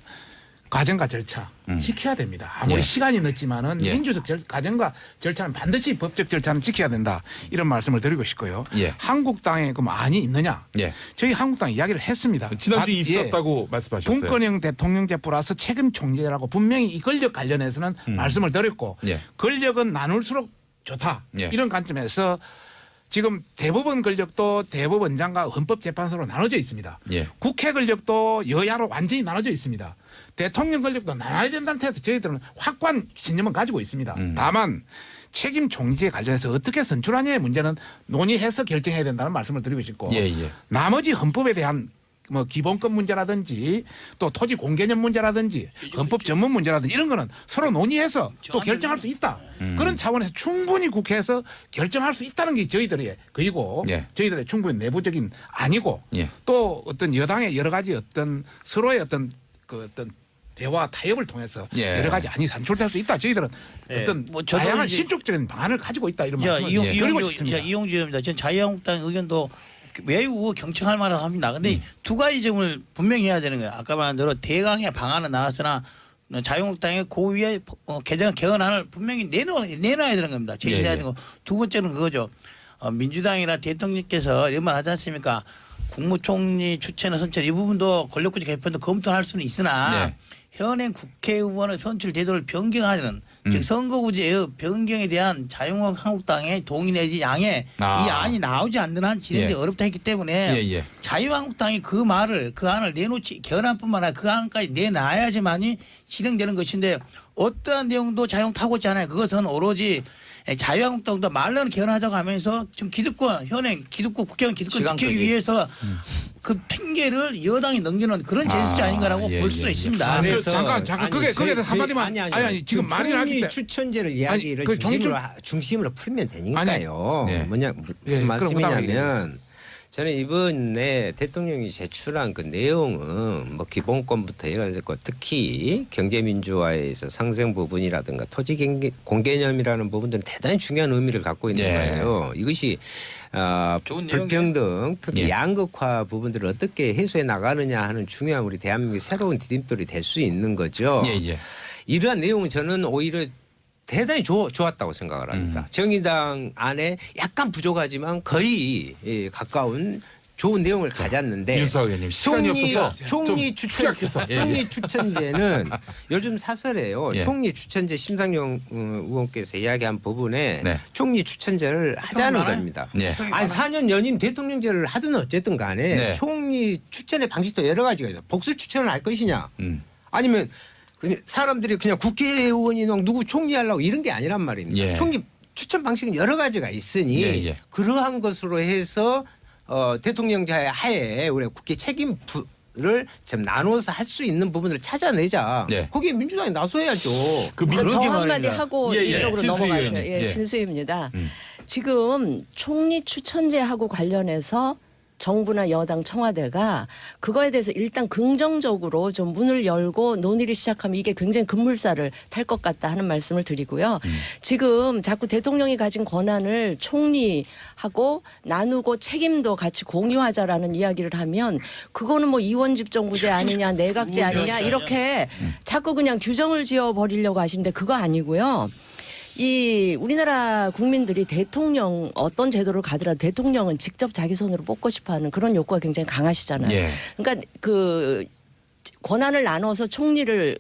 과정과 절차 지켜야 됩니다. 아무리 예. 시간이 늦지만은 예. 민주적 과정과 절차는 반드시 법적 절차는 지켜야 된다. 이런 말씀을 드리고 싶고요. 예. 한국당에 그 안이 있느냐? 예. 저희 한국당 이야기를 했습니다. 지난주에 예. 있었다고 말씀하셨어요. 분권형 대통령제 플러스 책임 총재라고 분명히 이 권력 관련해서는 말씀을 드렸고 예. 권력은 나눌수록 좋다. 예. 이런 관점에서 지금 대법원 권력도 대법원장과 헌법재판소로 나눠져 있습니다. 예. 국회 권력도 여야로 완전히 나눠져 있습니다. 대통령 권력도 나눠야 된다는 태에서 저희들은 확고한 신념은 가지고 있습니다. 다만 책임 총재 관련해서 어떻게 선출하냐의 문제는 논의해서 결정해야 된다는 말씀을 드리고 싶고 예, 예. 나머지 헌법에 대한 뭐 기본권 문제라든지 또 토지 공개념 문제라든지 헌법 전문 문제라든지 이런 거는 서로 논의해서 또 결정할 수 있다. 그런 차원에서 충분히 국회에서 결정할 수 있다는 게 저희들의 그이고 예. 저희들의 충분히 내부적인 아니고 예. 또 어떤 여당의 여러 가지 어떤 서로의 어떤 그 어떤 대화 타협을 통해서 예. 여러 가지 안이 산출될 수 있다. 저희들은 예. 어떤 뭐 저도 다양한 이제- 신축적인 방안을 가지고 있다 이런 자, 말씀을 드리고 싶습니다. 이용주입니다. 전 자유한국당 의견도 매우 경청할 만하다고 합니다. 근데 두 가지 점을 분명히 해야 되는 거예요. 아까 말한 대로 대강의 방안은 나왔으나 자유한국당의 고위의 개헌안을 분명히 내놔야 되는 겁니다. 제시해야 예, 예. 되는 거. 두 번째는 그거죠. 민주당이나 대통령께서 이런 말 하지 않습니까? 국무총리 추천과 선출 이 부분도 권력구조 개편도 검토할 수는 있으나 네. 현행 국회의원의 선출 제도를 변경하는 즉 선거구제의 변경에 대한 자유한국당의 동의 내지 양해 이 안이 나오지 않는 한 진행이 예. 어렵다 했기 때문에 예, 예. 자유한국당이 그 안을 내놓지 개헌안뿐만 아니라 그 안까지 내놔야지만이 실행되는 것인데 어떠한 내용도 자유한국당 하고 있지 않아요. 그것은 오로지 자유한국당도 말로는 개헌하자고 하면서 지금 기득권 현행 기득권 국회의원 기득권 시간 지키기 끌기. 위해서 그 핑계를 여당이 넘기는 그런 제스처 아닌가라고 예, 볼 예, 수도 예. 있습니다. 그래서 잠깐 그게 저희- 대해서 한마디만 아니 지금 말이 나기 총리 때문에 추천제를 이야기를 그 중심으로 풀면 되니까요. 네. 뭐냐 예, 무슨 그럼 그다음에 말씀이냐면 저는 이번에 대통령이 제출한 그 내용은 뭐 기본권부터 해가지고 특히 경제민주화에서 상생 부분이라든가 토지 공개념이라는 부분들은 대단히 중요한 의미를 갖고 있는 예. 거예요. 이것이 좋은 내용이에요. 불평등 특히 예. 양극화 부분들을 어떻게 해소해 나가느냐 하는 중요한 우리 대한민국의 새로운 디딤돌이 될 수 있는 거죠. 예, 예. 이러한 내용은 저는 오히려 대단히 좋았다고 생각을 합니다. 정의당 안에 약간 부족하지만 거의 가까운 좋은 내용을 가졌는데 윤수아 의원님 시간이 없어서 총리 좀 추천 축약해서. 예, 예. 총리 추천제는 요즘 사설에요. 예. 총리 추천제 심상정 의원께서 이야기한 부분에 네. 총리 추천제를 하자는 많아요? 겁니다. 예. 아니 4년 연임 대통령제를 하든 어쨌든 간에 네. 총리 추천의 방식도 여러 가지가 있어요. 복수 추천을 할 것이냐 아니면 그냥 사람들이 그냥 국회의원이 누구 총리 하려고 이런 게 아니란 말입니다. 예. 총리 추천 방식은 여러 가지가 있으니 예, 예. 그러한 것으로 해서 대통령제 하에 우리 국회 책임을 좀 나눠서 할 수 있는 부분을 찾아내자. 예. 거기에 민주당이 나서야죠. 그 그러게 저 한마디 말입니다. 하고 예, 예. 이쪽으로 진수희 넘어가죠. 의원님. 예, 예. 진수입니다. 지금 총리 추천제하고 관련해서 정부나 여당 청와대가 그거에 대해서 일단 긍정적으로 좀 문을 열고 논의를 시작하면 이게 굉장히 급물살을 탈 것 같다 하는 말씀을 드리고요. 지금 자꾸 대통령이 가진 권한을 총리하고 나누고 책임도 같이 공유하자라는 이야기를 하면 그거는 뭐 이원집정부제 아니냐 내각제 아니냐 이렇게 자꾸 그냥 규정을 지어 버리려고 하시는데 그거 아니고요. 이 우리나라 국민들이 대통령 어떤 제도를 가더라도 대통령은 직접 자기 손으로 뽑고 싶어하는 그런 욕구가 굉장히 강하시잖아요. 예. 그러니까 그 권한을 나눠서 총리를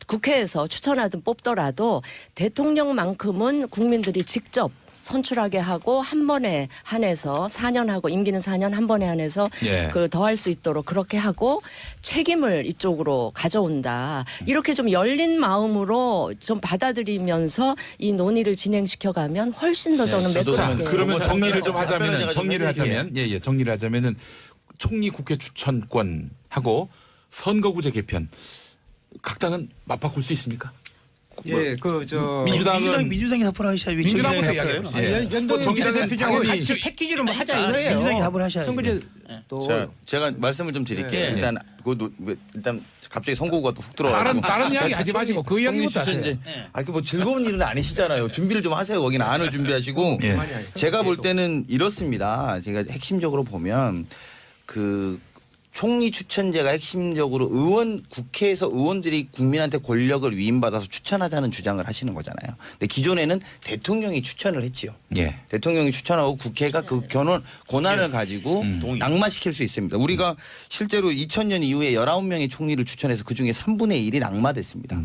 국회에서 추천하든 뽑더라도 대통령만큼은 국민들이 직접 선출하게 하고 한 번에 한해서 4년 하고 임기는 4년 한 번에 한해서 예. 그 더 할 수 있도록 그렇게 하고 책임을 이쪽으로 가져온다. 이렇게 좀 열린 마음으로 좀 받아들이면서 이 논의를 진행시켜가면 훨씬 더 저는 저도 매끄럽게. 그러면 정리를 좀 답변을 하자면은 제가 좀 정리를 해드릴게요. 하자면 정리를 하자면은 총리 국회 추천권하고 선거구제 개편 각 당은 맞바꿀 수 있습니까? 예, 민주당이 합을 하셔야 민주당부터 이야기해요. 정의당 대표장은 같이 패키지로 뭐 하자 이거예요. 민주당이 합을 하셔야 선거제 또 자, 제가 말씀을 좀 드릴게요. 네. 일단 갑자기 선거구가 또 훅 들어와가지고 다른 이야기 하지 마시고 그 이야기부터 하세요. 이렇게 뭐 즐거운 일은 아니시잖아요. 준비를 좀 하세요. 거기는 안을 준비하시고. 제가 볼 때는 이렇습니다. 제가 핵심적으로 보면 그 총리 추천제가 핵심적으로 국회에서 의원들이 국민한테 권력을 위임받아서 추천하자는 주장을 하시는 거잖아요. 근데 기존에는 대통령이 추천을 했지요. 예. 대통령이 추천하고 국회가 그 권한을 가지고 낙마시킬 수 있습니다. 우리가 실제로 2000년 이후에 19명의 총리를 추천해서 그중에 3분의 1이 낙마됐습니다.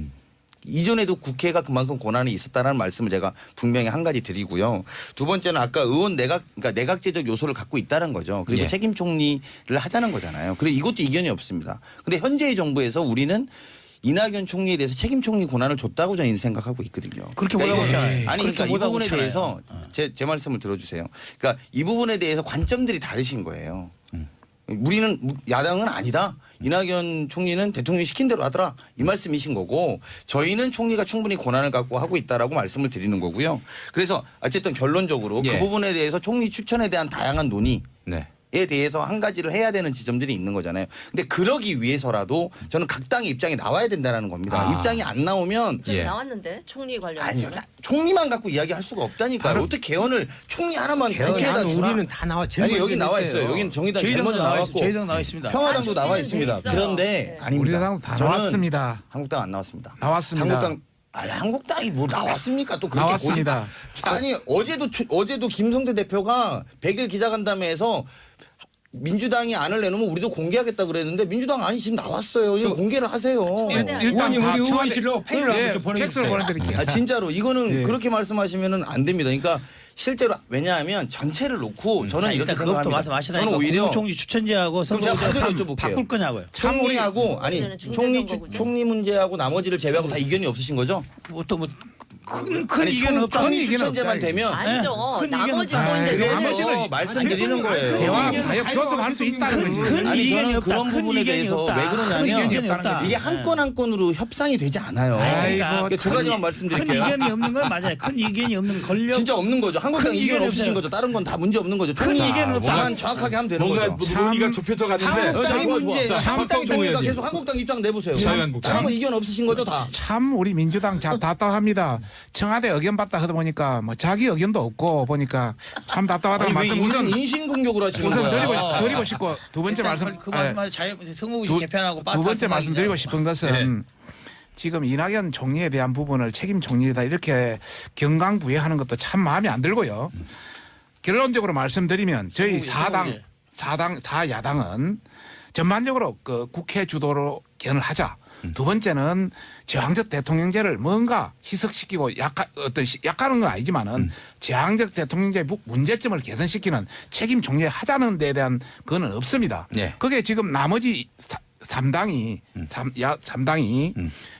이전에도 국회가 그만큼 권한이 있었다는 말씀을 제가 분명히 한 가지 드리고요. 두 번째는 아까 의원 그러니까 내각제적 요소를 갖고 있다는 거죠. 그리고 예. 책임 총리를 하자는 거잖아요. 그리고 이것도 이견이 없습니다. 근데 현재의 정부에서 우리는 이낙연 총리에 대해서 책임 총리 권한을 줬다고 저희는 생각하고 있거든요. 그렇게 그러니까 못하고 있잖아요. 아니 그렇게 그러니까 이 못하고 부분에 있잖아요. 대해서 제 말씀을 들어주세요. 그러니까 이 부분에 대해서 관점들이 다르신 거예요. 우리는 야당은 아니다. 이낙연 총리는 대통령이 시킨 대로 하더라. 이 말씀이신 거고 저희는 총리가 충분히 권한을 갖고 하고 있다라고 말씀을 드리는 거고요. 그래서 어쨌든 결론적으로 예. 그 부분에 대해서 총리 추천에 대한 다양한 논의 네. 에 대해서 한 가지를 해야 되는 지점들이 있는 거잖아요. 근데 그러기 위해서라도 저는 각 당의 입장이 나와야 된다는 겁니다. 아. 입장이 안 나오면 예. 나왔는데 총리 관련해서. 아니요. 총리만 갖고 이야기할 수가 없다니까요. 어떻게 개헌을 총리 하나만 국회에다 주나? 우리는 다 나와. 아니 여기 나와 있어요. 여기는 정의당 제일 먼저 나왔고 저희당 나와 있습니다. 평화당도 아, 나와 준비는 있습니다. 돼 있어요. 그런데 네. 아닙니다. 우리 당도 다 저는 나왔습니다. 한국당 안 나왔습니다. 나왔습니다. 한국당이 뭐 나왔습니까? 또 그렇게 나왔습니다. 아니 어제도 김성태 대표가 100일 기자간담회에서 민주당이 안을 내놓으면 우리도 공개하겠다 그랬는데 민주당 안이 지금 나왔어요. 이거 공개를 하세요. 일단 우리 다 의원실로 팩스를 예, 좀 팩스를 보내드릴게요. 진짜로 이거는 예. 그렇게 말씀하시면 안 됩니다. 그러니까 실제로 왜냐하면 전체를 놓고 저는 이렇게 일단 그것부터 생각합니다. 말씀하시라니까. 저는 오히려 총리 추천제하고 그럼 제가 반대로 선거제 여쭤볼게요. 바꿀 거냐고요. 총리하고 아니 그거는 중대선거구죠. 총리 문제하고 나머지를 제외하고 다 이견이 없으신 거죠? 큰 이견은 없다. 총리 이견은 추천제만 없다, 되면 아니죠. 큰 나머지 이견은 또 이제 그래서 나머지는 말씀드리는 거예요. 대화 가역 교섭할 수 있다는 거지. 큰 아니 이견이 저는 없다. 그런 큰 부분에 이견이 대해서 없다. 왜 큰 그러냐면 이견이 없다. 이게 한 건 한 건으로 협상이 되지 않아요. 아이고, 그러니까 두 가지만 큰 말씀드릴게요. 이견이 없는 건 맞아요. 큰 이견이 없는 권력. 진짜 없는 거죠. 한국당 큰 이견 이견이 없으신 없어요. 거죠. 다른 건 다 문제 없는 거죠. 큰 이견은 없다. 다만 정확하게 하면 되는 뭔가 거죠. 논의가 좁혀져 갔는데 한국당이 좋아, 문제. 좋아. 자, 한국당이 박성중 총리가 의원님. 계속 한국당 입장 내보세요. 자유한국당. 다른 거 이견 없으신 거죠 다. 참 우리 민주당 답답합니다. 청와대 의견 받다 하다 보니까 뭐 자기 의견도 없고 보니까 참 답답하다는 아니 왜 말씀 이런 인신공격을 하시는 우선 거야? 드리고 싶고 두 번째 말씀 그 말씀하신 선거구제 두 개편하고 두 번째 말씀드리고 싶은 것은 지금 이낙연 총리에 대한 부분을 책임 총리에다 이렇게 경강부회하는 것도 참 마음에 안 들고요. 결론적으로 말씀드리면 저희 사당 다 야당은 전반적으로 그 국회 주도로 개헌을 하자. 두 번째는 제왕적 대통령제를 뭔가 희석시키고 약하는 건 아니지만은 제왕적 대통령제 문제점을 개선시키는 책임 총리 하자는 데 대한 그거는 없습니다. 네. 그게 지금 나머지 3당이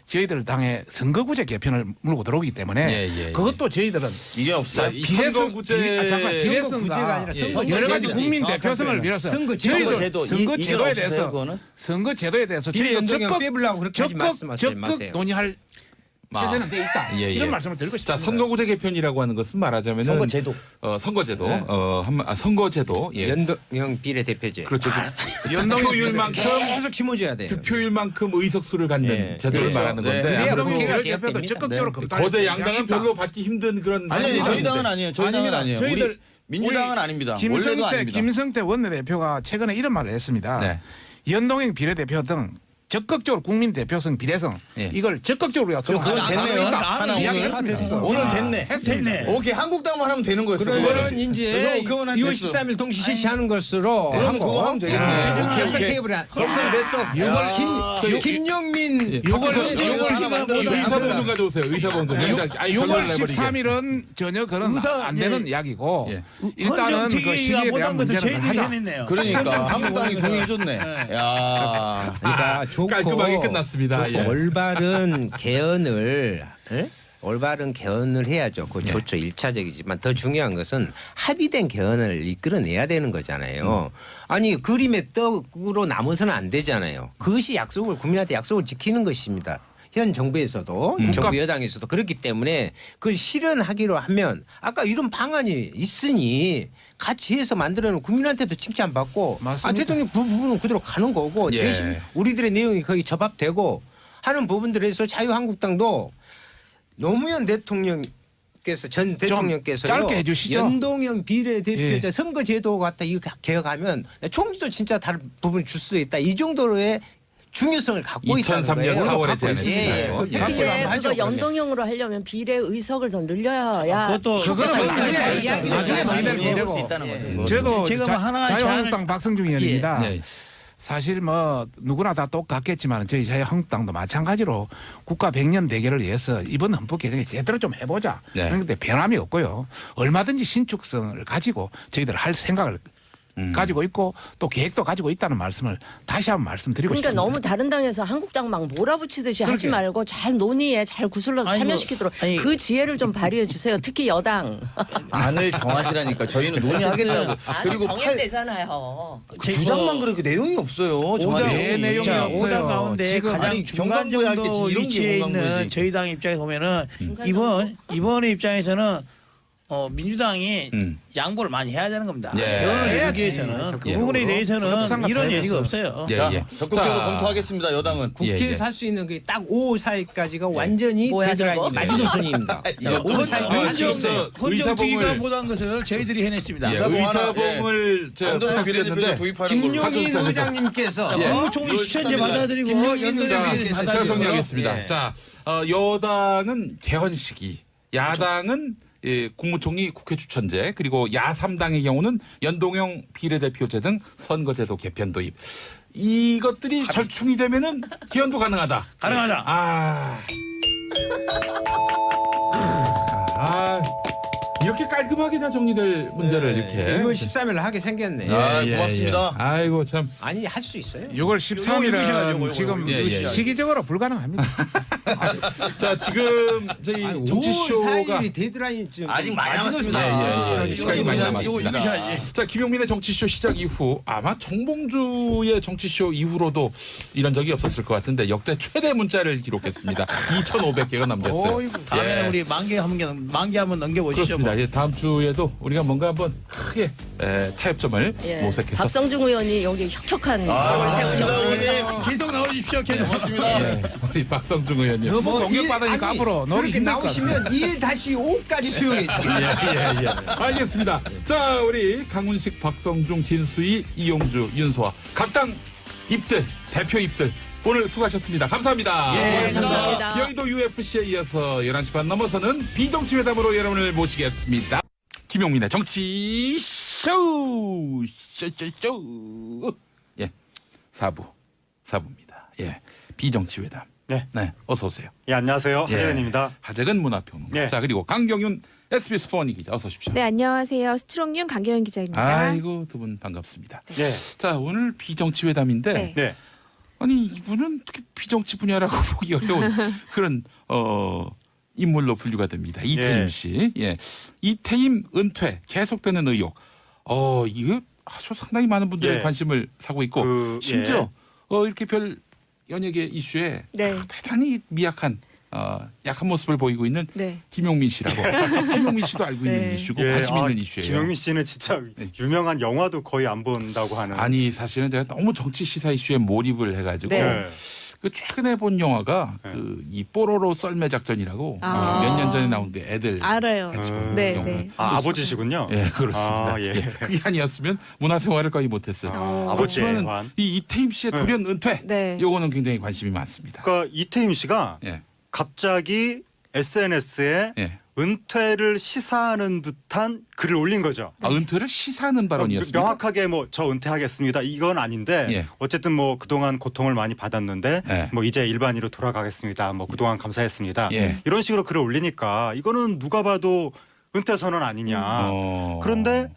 저희들 당의 선거구제 개편을 물고 들어오기 때문에 그것도 저희들은 이견 없어요. 선거구제가 아니라 여러 가지 국민 대표성을 빌어서 선거제도 선거제도에 대해서 그거는? 선거제도에 대해서 비례 저희도 연동형 빼보려고 그렇게 하지 말씀하세요. 적극 논의할 해제는 돼 있다. 예, 예. 이런 말씀을 드리고 자, 싶습니다. 선거구제 개편이라고 하는 것은 말하자면은 선거제도. 선거제도, 네. 선거제도, 예. 연동형 비례대표제. 그렇죠. 득표율만큼 계속 심어줘야 돼요. 득표율만큼 의석수를 갖는 예. 제도를 그렇죠. 말하는 네. 건데 그래야 아무래도 국회가 연동형 개혁됩니다. 대표도 적극적으로 검토할 거대 의향이 양당은 있다. 별로 받기 힘든 그런 아니 저희 상황인데. 당은 아니에요. 저희 당은 아니에요. 저희들 우리 민주당은 아닙니다. 원래도 김성태 아닙니다. 김성태 원내대표가 최근에 이런 말을 했습니다. 네. 연동형 비례대표 등 적극적으로 국민 대표성 비례성 예. 이걸 적극적으로 그건 됐네요. 하나 이야기했습니다. 오늘 됐네. 됐네. 오케이 한국당만 하면 되는 거였어. 그거는 이제 그래서 그거는 6월 됐어. 13일 동시 실시하는 것으로 그럼 그거 하면 되겠네. 오케이 협상 오케이. 테이블에 협상됐어. 김용민 요걸 의사 방송 가져오세요. 의사 방송. 아니 6월 결론을 내버리게. 13일은 전혀 그런 의사, 안 되는 예. 이야기고 예. 일단은 그 시기에 대한 문제는 저희들이 하자. 해냈네요. 그러니까 한국당이 동의해줬네. 야. 그러니까 좋고 깔끔하게 끝났습니다. 좋고 예. 올바른 개헌을 올바른 개헌을 해야죠. 그거 좋죠. 1차적이지만 더 중요한 것은 합의된 개헌을 이끌어내야 되는 거잖아요. 아니 그림의 떡으로 남아서는 안 되잖아요. 그것이 약속을 국민한테 약속을 지키는 것입니다. 현 정부에서도 정부 여당에서도 그렇기 때문에 그걸 실현하기로 하면 아까 이런 방안이 있으니 같이 해서 만들어놓은 국민한테도 칭찬받고 맞습니다. 대통령 부분은 그대로 가는 거고 예. 대신 우리들의 내용이 거의 접합되고 하는 부분들에서 자유한국당도 노무현 대통령께서 전 대통령께서 짧게 해주시죠. 연동형 비례대표제 예. 선거제도 같다 이거 개혁하면 총리도 진짜 다른 부분을 줄 수도 있다 이 정도로의 중요성을 갖고 있다는 2003년 거예요. 4월에 갖고 있습니다. 제안했습니다. 예. 근데 갖고 하죠, 그거 그러면. 연동형으로 하려면 비례 의석을 더 늘려야 그것도 그거는 나중에 나중에 논의될 해볼 문제고. 수 있다는 예. 거죠. 저도 제가 뭐 하나 자유한국당 박성중 의원입니다. 네. 사실 뭐 누구나 다 똑같겠지만 저희 자유한국당도 마찬가지로 국가 100년 대계를 위해서 이번 헌법 개정에 제대로 좀 해보자. 네. 그런데 변함이 없고요. 얼마든지 신축성을 가지고 저희들 할 생각을 가지고 있고 또 계획도 가지고 있다는 말씀을 다시 한번 말씀드리고 그러니까 싶습니다. 너무 다른 당에서 한국당 막 몰아붙이듯이 하지 그러게. 말고 잘 논의에 잘 구슬러서 아니, 참여시키도록 아니, 그 지혜를 좀 발휘해 주세요. 특히 여당. 안을 정하시라니까 저희는 논의하겠다고. 그리고 정했대잖아요. 그 주장만 그래 그 내용이 없어요. 정확히. 네, 내용이 자, 없어요. 오당 가운데 지금 가장 아니, 중간 경강부에 할 정도 때 이런 게 위치에 있는 경강부지. 저희 당 입장에서 보면은 이번의 입장에서는 민주당이 양보를 많이 해야 되는 겁니다. 예. 개헌을 해야지. 하기 위해서는 그 예. 부분에 대해서는 협상과 이런 사회에서. 얘기가 없어요. 예, 자, 예. 적극적으로 자, 검토하겠습니다. 여당은. 국회에서 예. 할 수 있는 게 딱 5, 4일까지가 완전히 뭐야, 데드라인이 저거? 마지노선입니다. 자, 5, 4일까지 할 수 있어요. 헌정특위가 못한 것을 저희들이 해냈습니다. 예, 의사봉 하나, 의사봉을 제가 안동현 비례대표가 부탁드렸는데 도입하는 걸로. 김용인 의장님께서 예. 국무총리 추천제 받아들이고 김용인 연동형 자, 비례 제가 받아들이고 정리하겠습니다. 예. 자, 여당은 개헌 시기, 야당은 국무총리 국회 추천제, 그리고 야3당의 경우는 연동형 비례대표제 등 선거제도 개편 도입. 이것들이 절충이 되면은 개헌도 가능하다. 가능하다. 이렇게 깔끔하게 다 정리될 문제를 이렇게. 6월 13일 하게 생겼네. 아, 고맙습니다. 아이고 참. 아니 할 수 있어요. 6월 13일은 요거, 지금 예, 예. 시기적으로 불가능합니다. 자, 지금 저희 아니, 5월 정치쇼가 4일이 데드라인 좀 아직 많이 마지노선. 남았습니다. 시간이 많이 남았습니다. 이거 이기셔야지. 자, 김용민의 정치쇼 시작 이후 아마 정봉주의 정치쇼 이후로도 이런 적이 없었을 것 같은데 역대 최대 문자를 기록했습니다. 2,500개가 넘겼어요. 어이구. 다음에는 예. 우리 만개 한번 넘겨보시죠. 그렇습니다. 예, 다음 주에도 우리가 뭔가 한번 크게 타협점을 예. 모색해서 박성중 의원이 여기 혁혁한 아, 을 고맙습니다, 세우셨습니다. 의원님. 계속 나오십시오. 계속 고맙습니다. 예, 우리 박성중 의원님. 너무 공격받으니까 아니, 앞으로 놀이 그렇게 힘들 것 나오시면 1 다시 5까지 수용해 주세요. 알겠습니다. 자, 우리 강훈식, 박성중, 진수희, 이용주, 윤소아 각당 입들, 대표 입들 오늘 수고하셨습니다. 감사합니다. 예, 감사합니다. 여의도 UFC에 이어서 11시 반 넘어서는 비정치 회담으로 여러분을 모시겠습니다. 김용민의 정치 쇼. 예, 4부입니다. 예, 비정치 회담. 네. 어서 오세요. 예, 안녕하세요. 예. 하재근입니다. 하재근 문화평론가. 네. 자, 그리고 강경윤 SBS 포니 기자 어서 오십시오. 네, 안녕하세요. 스트롱윤 강경현 기자입니다. 아이고 두 분 반갑습니다. 네. 자, 오늘 비정치 회담인데 네. 네. 아니 이분은 어떻게 비정치 분야라고 보기 어려운 그런 인물로 분류가 됩니다. 이태임 예. 씨. 예. 이태임 은퇴 계속되는 의혹. 이거 아주 상당히 많은 분들의 예. 관심을 사고 있고 그, 심지어 이렇게 별 연예계 이슈에 네. 대단히 미약한 약한 모습을 보이고 있는 네. 김용민 씨라고. 김용민 씨도 알고 있는 네. 이슈고 관심 있는 이슈예요. 김용민 씨는 진짜 유명한 영화도 거의 안 본다고 하는. 아니 사실은 제가 너무 정치 시사 이슈에 몰입을 해가지고 네. 그 최근에 본 영화가 네. 이 뽀로로 썰매 작전이라고 아. 몇 년 전에 나온 게 애들 알아요. 같이 본 네, 영화. 네. 아버지시군요. 예, 그렇습니다. 아, 예. 그게 아니었으면 문화생활을 거의 못했어요. 아버지의 그렇지만은 완. 이 이태임 씨의 돌연 은퇴, 네. 요거는 굉장히 관심이 많습니다. 그러니까 이태임 씨가 예, 갑자기 SNS에 예. 은퇴를 시사하는 듯한 글을 올린 거죠. 은퇴를 시사하는 발언이었습니다. 명확하게 뭐 저 은퇴하겠습니다 이건 아닌데 예. 어쨌든 뭐 그동안 고통을 많이 받았는데 예. 뭐 이제 일반인으로 돌아가겠습니다. 뭐 그동안 감사했습니다. 예. 이런 식으로 글을 올리니까 이거는 누가 봐도 은퇴 선언 아니냐. 그런데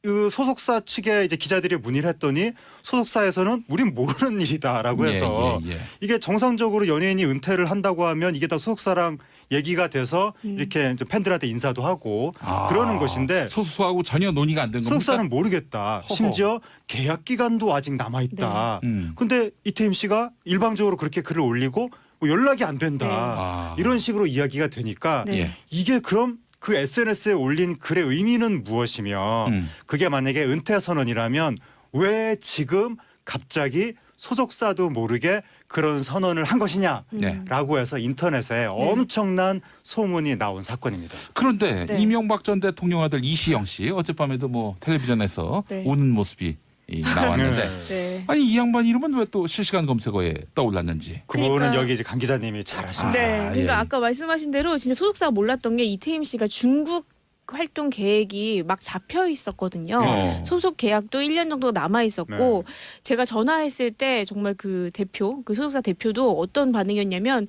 그 소속사 측에 이제 기자들이 문의를 했더니 소속사에서는 우린 모르는 일이다라고 해서 예, 예, 예. 이게 정상적으로 연예인이 은퇴를 한다고 하면 이게 다 소속사랑 얘기가 돼서 이렇게 좀 팬들한테 인사도 하고 그러는 것인데 소속사하고 전혀 논의가 안 된 겁니까? 소속사는 모르겠다. 허허. 심지어 계약 기간도 아직 남아 있다. 네. 근데 이태임 씨가 일방적으로 그렇게 글을 올리고 뭐 연락이 안 된다. 아. 이런 식으로 이야기가 되니까 네. 예. 이게 그럼 그 SNS에 올린 글의 의미는 무엇이며 그게 만약에 은퇴 선언이라면 왜 지금 갑자기 소속사도 모르게 그런 선언을 한 것이냐라고 네. 해서 인터넷에 엄청난 소문이 나온 사건입니다. 그런데 네. 이명박 전 대통령 아들 이시영 씨 어젯밤에도 뭐 텔레비전에서 네. 우는 모습이 나왔는데 네. 아니 이 양반 이름은 왜 또 실시간 검색어에 떠올랐는지. 그 부분은 그러니까- 여기 이제 강 기자님이 잘 아십니다. 네, 아, 그러니까 예. 아까 말씀하신 대로 진짜 소속사가 몰랐던 게 이태임 씨가 중국 활동 계획이 막 잡혀 있었거든요. 소속 계약도 1년 정도 남아 있었고 제가 전화했을 때 정말 그 대표, 그 소속사 대표도 어떤 반응이었냐면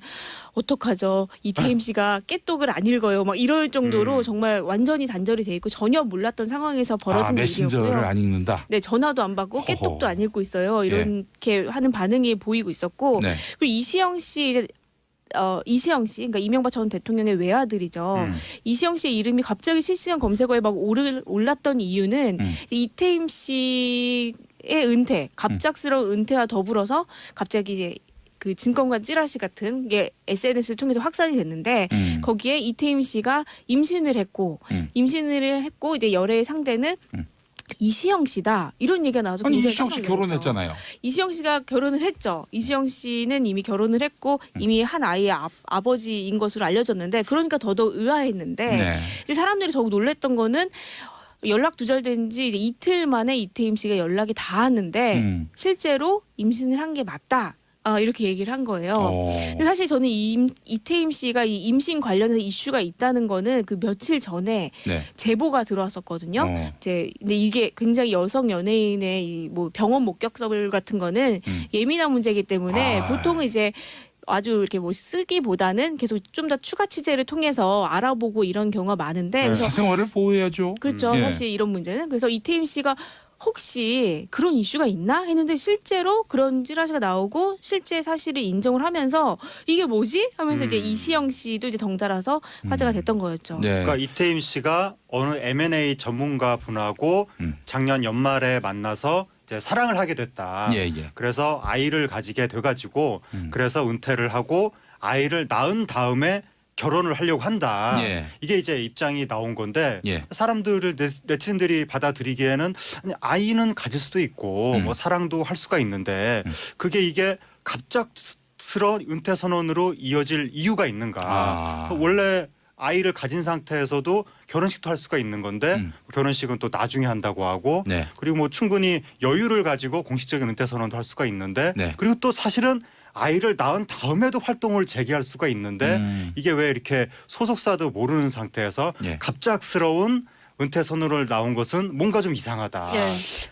어떡하죠? 이태임 씨가 깨똑을 안 읽어요. 막 이럴 정도로 정말 완전히 단절이 돼 있고 전혀 몰랐던 상황에서 벌어진 메신저를 일이었고요. 안 읽는다. 네, 전화도 안 받고 허허. 깨똑도 안 읽고 있어요. 이렇게 하는 반응이 보이고 있었고 네. 그리고 이시영 씨 이시영 씨, 그러니까 이명박 전 대통령의 외아들이죠. 이시영 씨의 이름이 갑자기 실시간 검색어에 막 올랐던 이유는 이태임 씨의 은퇴, 갑작스러운 은퇴와 더불어서 갑자기 이제 그 증권관 찌라시 같은 게 SNS를 통해서 확산이 됐는데 거기에 이태임 씨가 임신을 했고 이제 열애의 상대는 이시영 씨다 이런 얘기가 나와서 아니 굉장히 이시영 씨 깜짝 놀랐죠. 결혼했잖아요. 이시영 씨가 결혼을 했죠. 이시영 씨는 이미 결혼을 했고 이미 한 아이의 아버지인 것으로 알려졌는데 그러니까 더더욱 의아했는데 네. 이제 사람들이 더욱 놀랬던 거는 연락 두절된 지 이틀 만에 이태임 씨가 연락이 닿았는데 실제로 임신을 한 게 맞다. 이렇게 얘기를 한 거예요. 근데 사실 저는 이태임 씨가 이 임신 관련해서 이슈가 있다는 거는 그 며칠 전에 네. 제보가 들어왔었거든요. 근데 이게 굉장히 여성 연예인의 이 뭐 병원 목격설 같은 거는 예민한 문제이기 때문에 보통은 이제 아주 이렇게 뭐 쓰기보다는 계속 좀 더 추가 취재를 통해서 알아보고 이런 경우가 많은데 그래서 사생활을 보호해야죠. 그렇죠. 예. 사실 이런 문제는 그래서 이태임 씨가 혹시 그런 이슈가 있나 했는데 실제로 그런 찌라시가 나오고 실제 사실을 인정을 하면서 이게 뭐지 하면서 이제 이시영 씨도 이제 덩달아서 화제가 됐던 거였죠. 네. 그러니까 이태임 씨가 어느 M&A 전문가 분하고 작년 연말에 만나서 이제 사랑을 하게 됐다. 예, 예. 그래서 아이를 가지게 돼가지고 그래서 은퇴를 하고 아이를 낳은 다음에 결혼을 하려고 한다. 예. 이게 이제 입장이 나온 건데 예. 사람들을 네티즌들이 받아들이기에는 아니, 아이는 가질 수도 있고 뭐 사랑도 할 수가 있는데 그게 이게 갑작스러운 은퇴 선언으로 이어질 이유가 있는가? 원래 아이를 가진 상태에서도 결혼식도 할 수가 있는 건데 결혼식은 또 나중에 한다고 하고 네. 그리고 뭐 충분히 여유를 가지고 공식적인 은퇴 선언도 할 수가 있는데 네. 그리고 또 사실은 아이를 낳은 다음에도 활동을 재개할 수가 있는데 이게 왜 이렇게 소속사도 모르는 상태에서 갑작스러운 은퇴 선언을 나온 것은 뭔가 좀 이상하다. 네.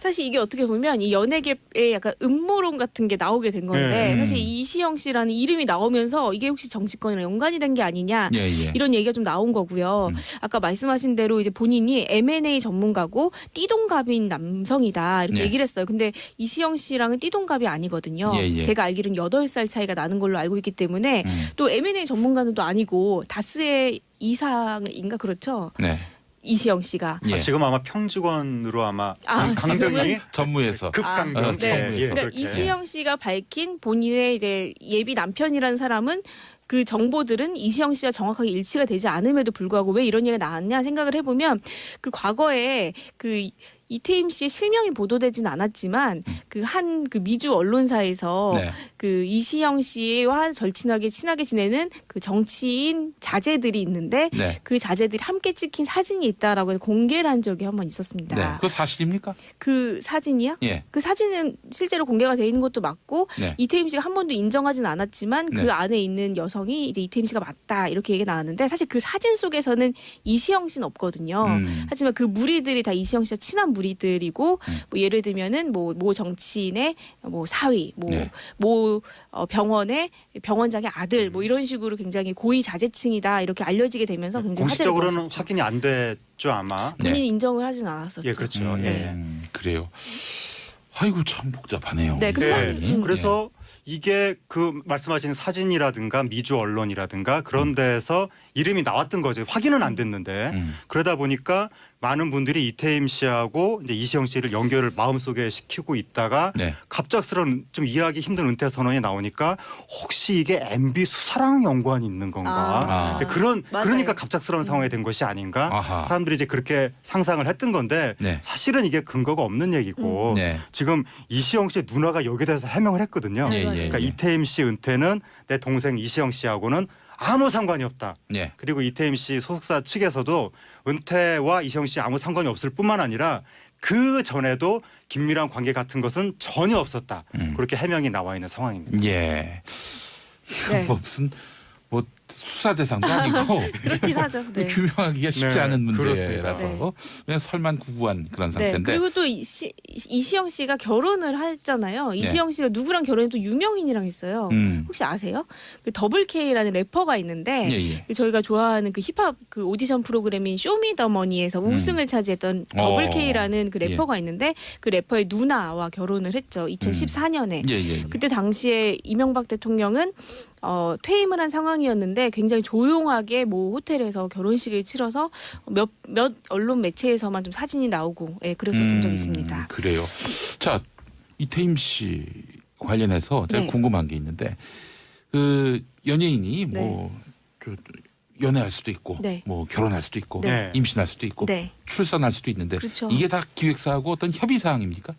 사실 이게 어떻게 보면 이 연예계에 약간 음모론 같은 게 나오게 된 건데 사실 이시영 씨라는 이름이 나오면서 이게 혹시 정치권이랑 연관이 된 게 아니냐 이런 얘기가 좀 나온 거고요. 아까 말씀하신 대로 이제 본인이 M&A 전문가고 띠동갑인 남성이다 이렇게 얘기를 했어요. 근데 이시영 씨랑은 띠동갑이 아니거든요. 제가 알기로는 8살 차이가 나는 걸로 알고 있기 때문에 또 M&A 전문가는 또 아니고 다스의 이상인가 그렇죠? 네. 이시영 씨가 지금 아마 평직원으로 아마 지금은? 강등이 전무에서 급강등. 네. 전무에서. 그러니까 이시영 씨가 밝힌 본인의 이제 예비 남편이라는 사람은 그 정보들은 이시영 씨와 정확하게 일치가 되지 않음에도 불구하고 왜 이런 얘기가 나왔냐 생각을 해보면 그 과거에 그 이태임 씨의 실명이 보도되진 않았지만 그 한 그 미주 언론사에서 네. 그 이시영 씨와 절친하게 친하게 지내는 그 정치인 자제들이 있는데 네. 그 자제들이 함께 찍힌 사진이 있다라고 해서 공개를 한 적이 한 번 있었습니다. 네. 그거 사실입니까? 그 사진이요? 예. 그 사진은 실제로 공개가 돼 있는 것도 맞고 네. 이태임 씨가 한 번도 인정하진 않았지만 네. 그 안에 있는 여성이 이제 이태임 씨가 맞다 이렇게 얘기가 나왔는데 사실 그 사진 속에서는 이시영 씨는 없거든요. 하지만 그 무리들이 다 이시영 씨와 친한 무리들이고 뭐 예를 들면은 모 정치인의 뭐 사위, 네. 병원의 병원장의 아들 뭐 이런 식으로 굉장히 고위 자제층이다 이렇게 알려지게 되면서 굉장히 화제를 공식적으로는 모았었죠. 확인이 안 됐죠 아마. 네. 본인이 인정을 하진 않았었죠. 예, 그렇죠. 예. 그래요. 아이고 참 복잡하네요. 네, 네. 그래서 이게 그 말씀하신 사진이라든가 미주 언론이라든가 그런 데서 이름이 나왔던 거죠. 확인은 안 됐는데 그러다 보니까 많은 분들이 이태임 씨하고 이제 이시영 씨를 연결을 마음속에 시키고 있다가 네. 갑작스런 좀 이해하기 힘든 은퇴 선언이 나오니까 혹시 이게 MB 수사랑 연관이 있는 건가? 이제 그러니까 갑작스러운 상황이 된 것이 아닌가? 아하. 사람들이 이제 그렇게 상상을 했던 건데 네. 사실은 이게 근거가 없는 얘기고 네. 지금 이시영 씨의 누나가 여기에 대해서 해명을 했거든요. 예, 예, 그러니까 예. 이태임 씨 은퇴는 내 동생 이시영 씨하고는 아무 상관이 없다. 예. 그리고 이태임 씨 소속사 측에서도 은퇴와 이시영 씨 아무 상관이 없을 뿐만 아니라 그 전에도 긴밀한 관계 같은 것은 전혀 없었다. 그렇게 해명이 나와 있는 상황입니다. 예. 네. 뭐 무슨 뭐 수사 대상도 아니고 그렇긴 하죠. 네. 규명하기가 쉽지 네, 않은 그렇습니다. 문제라서 네. 그냥 설만구구한 그런 네. 상태인데. 그리고 또 이시영 씨가 결혼을 했잖아요. 이시영 씨가 누구랑 결혼해도 유명인이랑 했어요. 혹시 아세요? 그 더블 K라는 래퍼가 있는데 예, 예. 그 저희가 좋아하는 그 힙합 그 오디션 프로그램인 쇼미더머니에서 우승을 차지했던 더블 K라는 그 래퍼가 있는데 그 래퍼의 누나와 결혼을 했죠. 2014년에. 예, 예, 예. 그때 당시에 이명박 대통령은 퇴임을 한 상황이었는데 굉장히 조용하게 모 호텔에서 결혼식을 치러서 몇 언론 매체에서만 좀 사진이 나오고 그랬었던 적이 있습니다. 그래요. 자, 이태임 씨 관련해서 제가 네. 궁금한 게 있는데 그 연예인이 네. 뭐 연애할 수도 있고 네. 뭐 결혼할 수도 있고 네. 임신할 수도 있고 네. 출산할 수도 있는데 그렇죠. 이게 다 기획사하고 어떤 협의 사항입니까?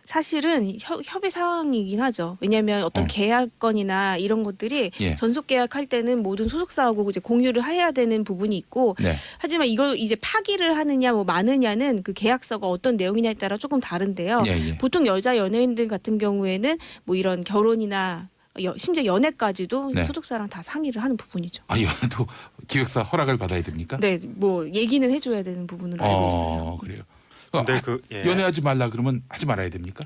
사실은 협의 사항이긴 하죠. 왜냐하면 어떤 계약건이나 이런 것들이 예. 전속 계약할 때는 모든 소속사하고 이제 공유를 해야 되는 부분이 있고 네. 하지만 이거 이제 파기를 하느냐 뭐 마느냐는 그 계약서가 어떤 내용이냐에 따라 조금 다른데요. 예, 예. 보통 여자 연예인들 같은 경우에는 뭐 이런 결혼이나 심지어 연애까지도 네. 소속사랑 다 상의를 하는 부분이죠. 아, 이것도 기획사 허락을 받아야 됩니까? 네, 뭐 얘기는 해줘야 되는 부분으로 알고 있어요. 그래요. 근데 예. 연애하지 말라 그러면 하지 말아야 됩니까?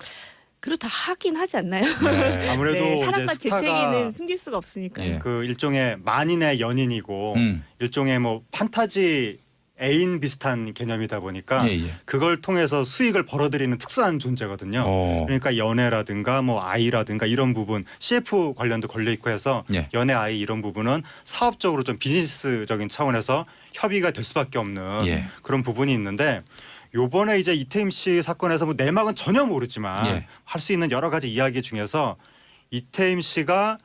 그리고 다 하긴 하지 않나요? 네. 아무래도 네, 이제 사랑과 스타가 재채기는 숨길 수가 없으니까. 예. 그 일종의 만인의 연인이고 일종의 뭐 판타지 애인 비슷한 개념이다 보니까 예, 예. 그걸 통해서 수익을 벌어들이는 특수한 존재거든요. 그러니까 연애라든가 뭐 아이라든가 이런 부분 CF 관련도 걸려 있고 해서 예. 연애 아이 이런 부분은 사업적으로 좀 비즈니스적인 차원에서 협의가 될 수밖에 없는 예. 그런 부분이 있는데 요번에 이제 이태임 씨 사건에서 뭐 내막은 전혀 모르지만 예. 할 수 있는 여러 가지 이야기 중에서 이태임 씨가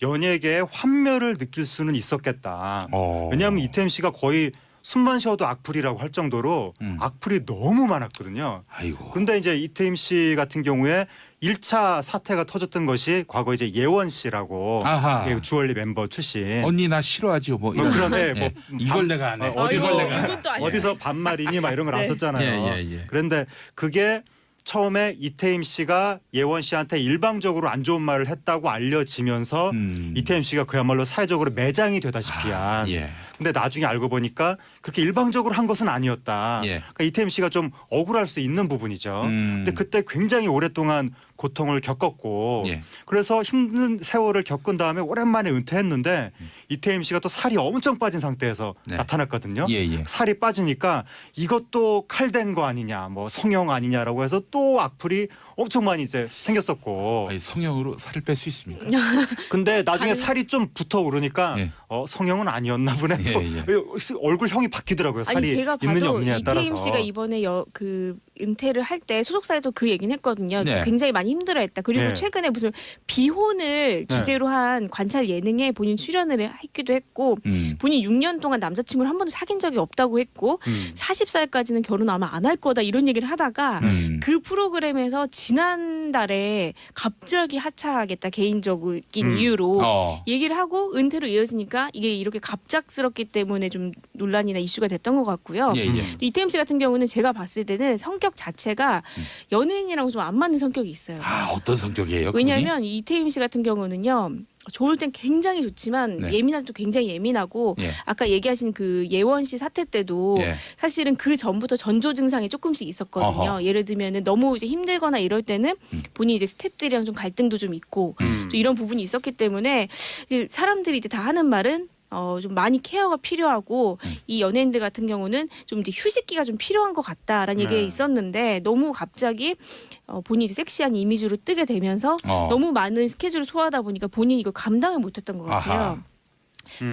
연예계에 환멸을 느낄 수는 있었겠다. 왜냐하면 이태임 씨가 거의 숨만 쉬어도 악플이라고 할 정도로 악플이 너무 많았거든요. 아이고. 그런데 이제 이태임 씨 같은 경우에 1차 사태가 터졌던 것이 과거 이제 예원 씨라고 아하. 예, 주얼리 멤버 출신. 언니 나 싫어하지요. 뭐 뭐 이런. 그런데 예. 뭐 이걸 내가 안 해. 어디서 이걸 내가 안 해. 이것도 아시네. 어디서 반말이니 막 이런 거 네. 나왔었잖아요. 예, 예, 예. 그런데 그게 처음에 이태임 씨가 예원 씨한테 일방적으로 안 좋은 말을 했다고 알려지면서 이태임 씨가 그야말로 사회적으로 매장이 되다시피 한. 예. 근데 나중에 알고 보니까 그렇게 일방적으로 한 것은 아니었다. 예. 그러니까 이태임 씨가 좀 억울할 수 있는 부분이죠. 근데 그때 굉장히 오랫동안 고통을 겪었고 예. 그래서 힘든 세월을 겪은 다음에 오랜만에 은퇴했는데 이태임 씨가 또 살이 엄청 빠진 상태에서 네. 나타났거든요. 예, 예. 살이 빠지니까 이것도 칼댄 거 아니냐, 뭐 성형 아니냐라고 해서 또 악플이 엄청 많이 이제 생겼었고. 아니, 성형으로 살을 뺄 수 있습니까? 근데 나중에 살이 좀 붙어 오르니까 예. 성형은 아니었나 보네. 예, 또 예. 얼굴형이 바뀌더라고요. 살이 아니 제가 있느냐 봐도 없느냐에 따라서. 이태임 씨가 이번에 그 은퇴를 할 때 소속사에서 그 얘기는 했거든요. 네. 굉장히 많이 힘들어했다. 그리고 네. 최근에 무슨 비혼을 주제로 한 관찰 예능에 본인 출연을 했기도 했고 본인 6년 동안 남자친구를 한 번도 사귄 적이 없다고 했고 40살까지는 결혼 아마 안 할 거다 이런 얘기를 하다가 그 프로그램에서 지난달에 갑자기 하차하겠다 개인적인 이유로 얘기를 하고 은퇴로 이어지니까 이게 이렇게 갑작스럽기 때문에 좀 논란이나 이슈가 됐던 것 같고요. 예, 예. 이태임 씨 같은 경우는 제가 봤을 때는 성격 자체가 연예인이랑 좀 안 맞는 성격이 있어요. 아, 어떤 성격이에요? 왜냐하면 이태임 씨 같은 경우는요. 좋을 땐 굉장히 좋지만 네. 예민할 때도 굉장히 예민하고 예. 아까 얘기하신 그 예원 씨 사태 때도 예. 사실은 그 전부터 전조 증상이 조금씩 있었거든요. 어허. 예를 들면은 너무 이제 힘들거나 이럴 때는 본인이 이제 스태프들이랑 좀 갈등도 좀 있고 좀 이런 부분이 있었기 때문에 이제 사람들이 이제 다 하는 말은 좀 많이 케어가 필요하고 이 연예인들 같은 경우는 좀 이제 휴식기가 좀 필요한 것 같다라는 얘기가 있었는데 너무 갑자기 본인이 이제 섹시한 이미지로 뜨게 되면서 너무 많은 스케줄을 소화하다 보니까 본인이 이걸 감당을 못했던 것 같아요. 아하.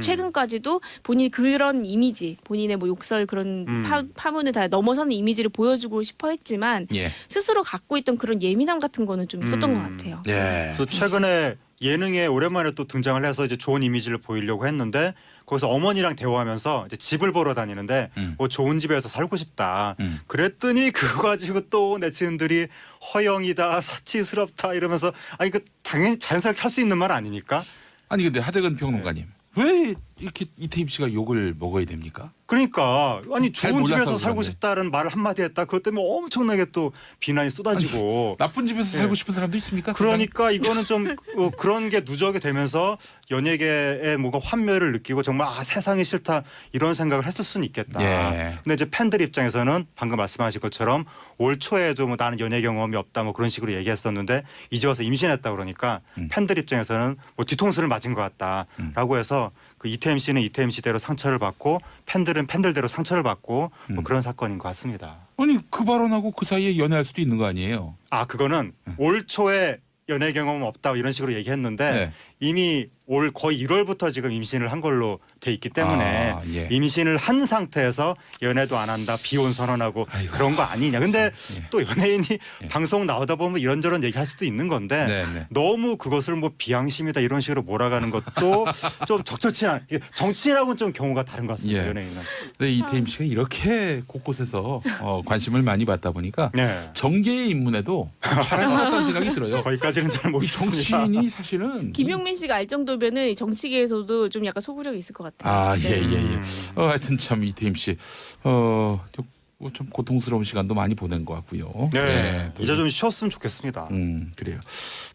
최근까지도 본인이 그런 이미지, 본인의 뭐 욕설 그런 파문을 다 넘어서는 이미지를 보여주고 싶어 했지만 예. 스스로 갖고 있던 그런 예민함 같은 거는 좀 있었던 것 같아요. 예. 또 최근에 예능에 오랜만에 또 등장을 해서 이제 좋은 이미지를 보이려고 했는데 거기서 어머니랑 대화하면서 이제 집을 보러 다니는데 뭐 좋은 집에서 살고 싶다. 그랬더니 그거 가지고 또 네티즌들이 허영이다, 사치스럽다 이러면서 아니 그 당연히 자연스럽게 할 수 있는 말 아닙니까? 아니 근데 하재근 평론가님 왜 이렇게 이태임 씨가 욕을 먹어야 됩니까? 그러니까 아니 잘 좋은 몰라서 집에서 살고 그런데. 싶다는 말을 한마디 했다. 그것 때문에 엄청나게 또 비난이 쏟아지고 나쁜 집에서 살고 싶은 사람도 있습니까? 그러니까 이거는 좀 그런 게 누적이 되면서 연예계에 뭔가 환멸을 느끼고 정말 아 세상이 싫다 이런 생각을 했을 수는 있겠다. 예. 근데 이제 팬들 입장에서는 방금 말씀하신 것처럼 올 초에도 뭐 나는 연예 경험이 없다 뭐 그런 식으로 얘기했었는데 이제 와서 임신했다 그러니까 팬들 입장에서는 뭐 뒤통수를 맞은 것 같다라고 해서 그 이태임 씨는 이태임 씨대로 상처를 받고 팬들은 팬들대로 상처를 받고 뭐 그런 사건인 것 같습니다. 아니 그 발언하고 그 사이에 연애할 수도 있는 거 아니에요? 아 그거는 올 초에 연애 경험 없다 이런 식으로 얘기했는데 네. 이미 올 거의 1월부터 지금 임신을 한 걸로 돼 있기 때문에 예. 임신을 한 상태에서 연애도 안 한다 비혼 선언하고 아이고. 그런 거 아니냐. 근데 예. 또 연예인이 방송 나오다 보면 이런저런 얘기할 수도 있는 건데 네. 너무 그것을 뭐 비양심이다 이런 식으로 몰아가는 것도 좀 적절치 않. 정치인하고는 좀 경우가 다른 것 같습니다. 예. 연예인은. 근데 이태임 씨가 이렇게 곳곳에서 관심을 많이 받다 보니까 네. 정계의 인문에도 잘할 것 같다는 생각이 들어요. 거기까지는 잘 이 모르겠습니다. 정치인이 사실은 김용민 씨가 알 정도면은 정치계에서도 좀 약간 소구력이 있을 것 같아요. 아, 예, 네. 예, 예. 하여튼 참 이태임 씨, 좀 고통스러운 시간도 많이 보낸 것 같고요. 네. 또 이제 좀 쉬었으면 좋겠습니다. 그래요.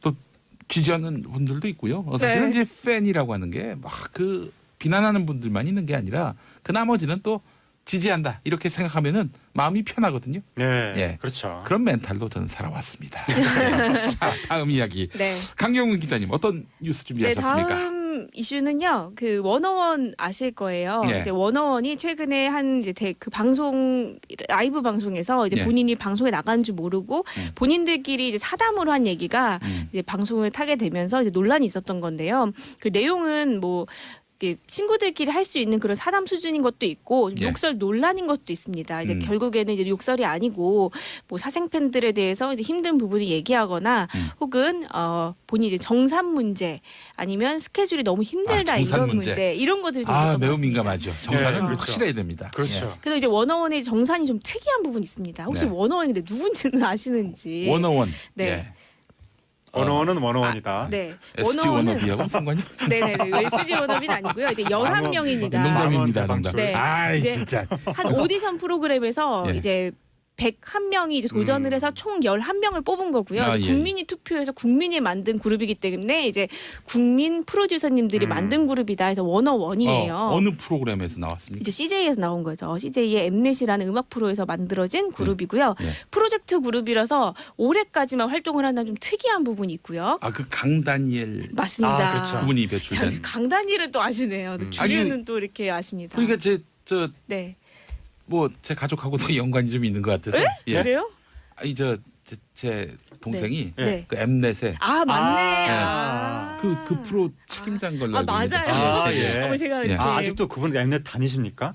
또 지지하는 분들도 있고요. 사실은 네. 이제 팬이라고 하는 게 막 그 비난하는 분들만 있는 게 아니라 그 나머지는 또 지지한다 이렇게 생각하면은 마음이 편하거든요. 네. 예. 그렇죠. 그런 멘탈로 저는 살아왔습니다. 자, 다음 이야기. 네. 강경훈 기자님 어떤 뉴스 네, 준비하셨습니까? 다음 이슈는요. 그 워너원 아실 거예요. 예. 이제 워너원이 최근에 한 이제 그 방송 라이브 방송에서 이제 예. 본인이 방송에 나가는 줄 모르고 본인들끼리 이제 사담으로 한 얘기가 이제 방송을 타게 되면서 이제 논란이 있었던 건데요. 그 내용은 뭐 이게 친구들끼리 할 수 있는 그런 사담 수준인 것도 있고 예. 욕설 논란인 것도 있습니다. 이제 결국에는 이제 욕설이 아니고 뭐 사생 팬들에 대해서 이제 힘든 부분을 얘기하거나 혹은 본인 이제 정산 문제 아니면 스케줄이 너무 힘들다 정산 이런 문제. 문제 이런 것들이 좀 아, 있었던 것 매우 같습니다. 민감하죠. 정사는 네, 그렇죠. 확실해야 됩니다. 그렇죠. 그래서 이제 워너원의 정산이 좀 특이한 부분이 있습니다. 혹시 네. 워너원이 근데 누군지는 아시는지? 예. 워너원. 네. 예. 원어원은 원어원이다. 네. SG 워너비하고 상관이? 네네네. SG 워너비는 아니고요. 이제 11명입니다. 농담입니다. 농담. 네. 아이 이제 진짜. 한 오디션 프로그램에서 예. 이제 101명이 이제 도전을 해서 총 11명을 뽑은 거고요. 아, 이제 예. 국민이 투표해서 국민이 만든 그룹이기 때문에 이제 국민 프로듀서님들이 만든 그룹이다 해서 워너원이에요. 어느 프로그램에서 나왔습니까? 이제 CJ에서 나온 거죠. CJ의 엠넷이라는 음악 프로에서 만들어진 그룹이고요. 예. 프로젝트 그룹이라서 올해까지만 활동을 한다는 좀 특이한 부분이 있고요. 아, 그 강다니엘 맞습니다. 아, 그렇죠. 그분이 배출된. 강다니엘은 또 아시네요. 주류는 아니, 또 이렇게 아십니다. 그러니까 네. 제 가족하고도 연관이 좀 있는 것 같아서. 예. 그래요? 아니 제 동생이 네. 그 엠넷에 아 맞네. 아. 그 프로 책임자인 걸로 아 알고 있는데. 맞아요. 아, 예. 제가 예. 이렇게 아직도 그분 엠넷 다니십니까?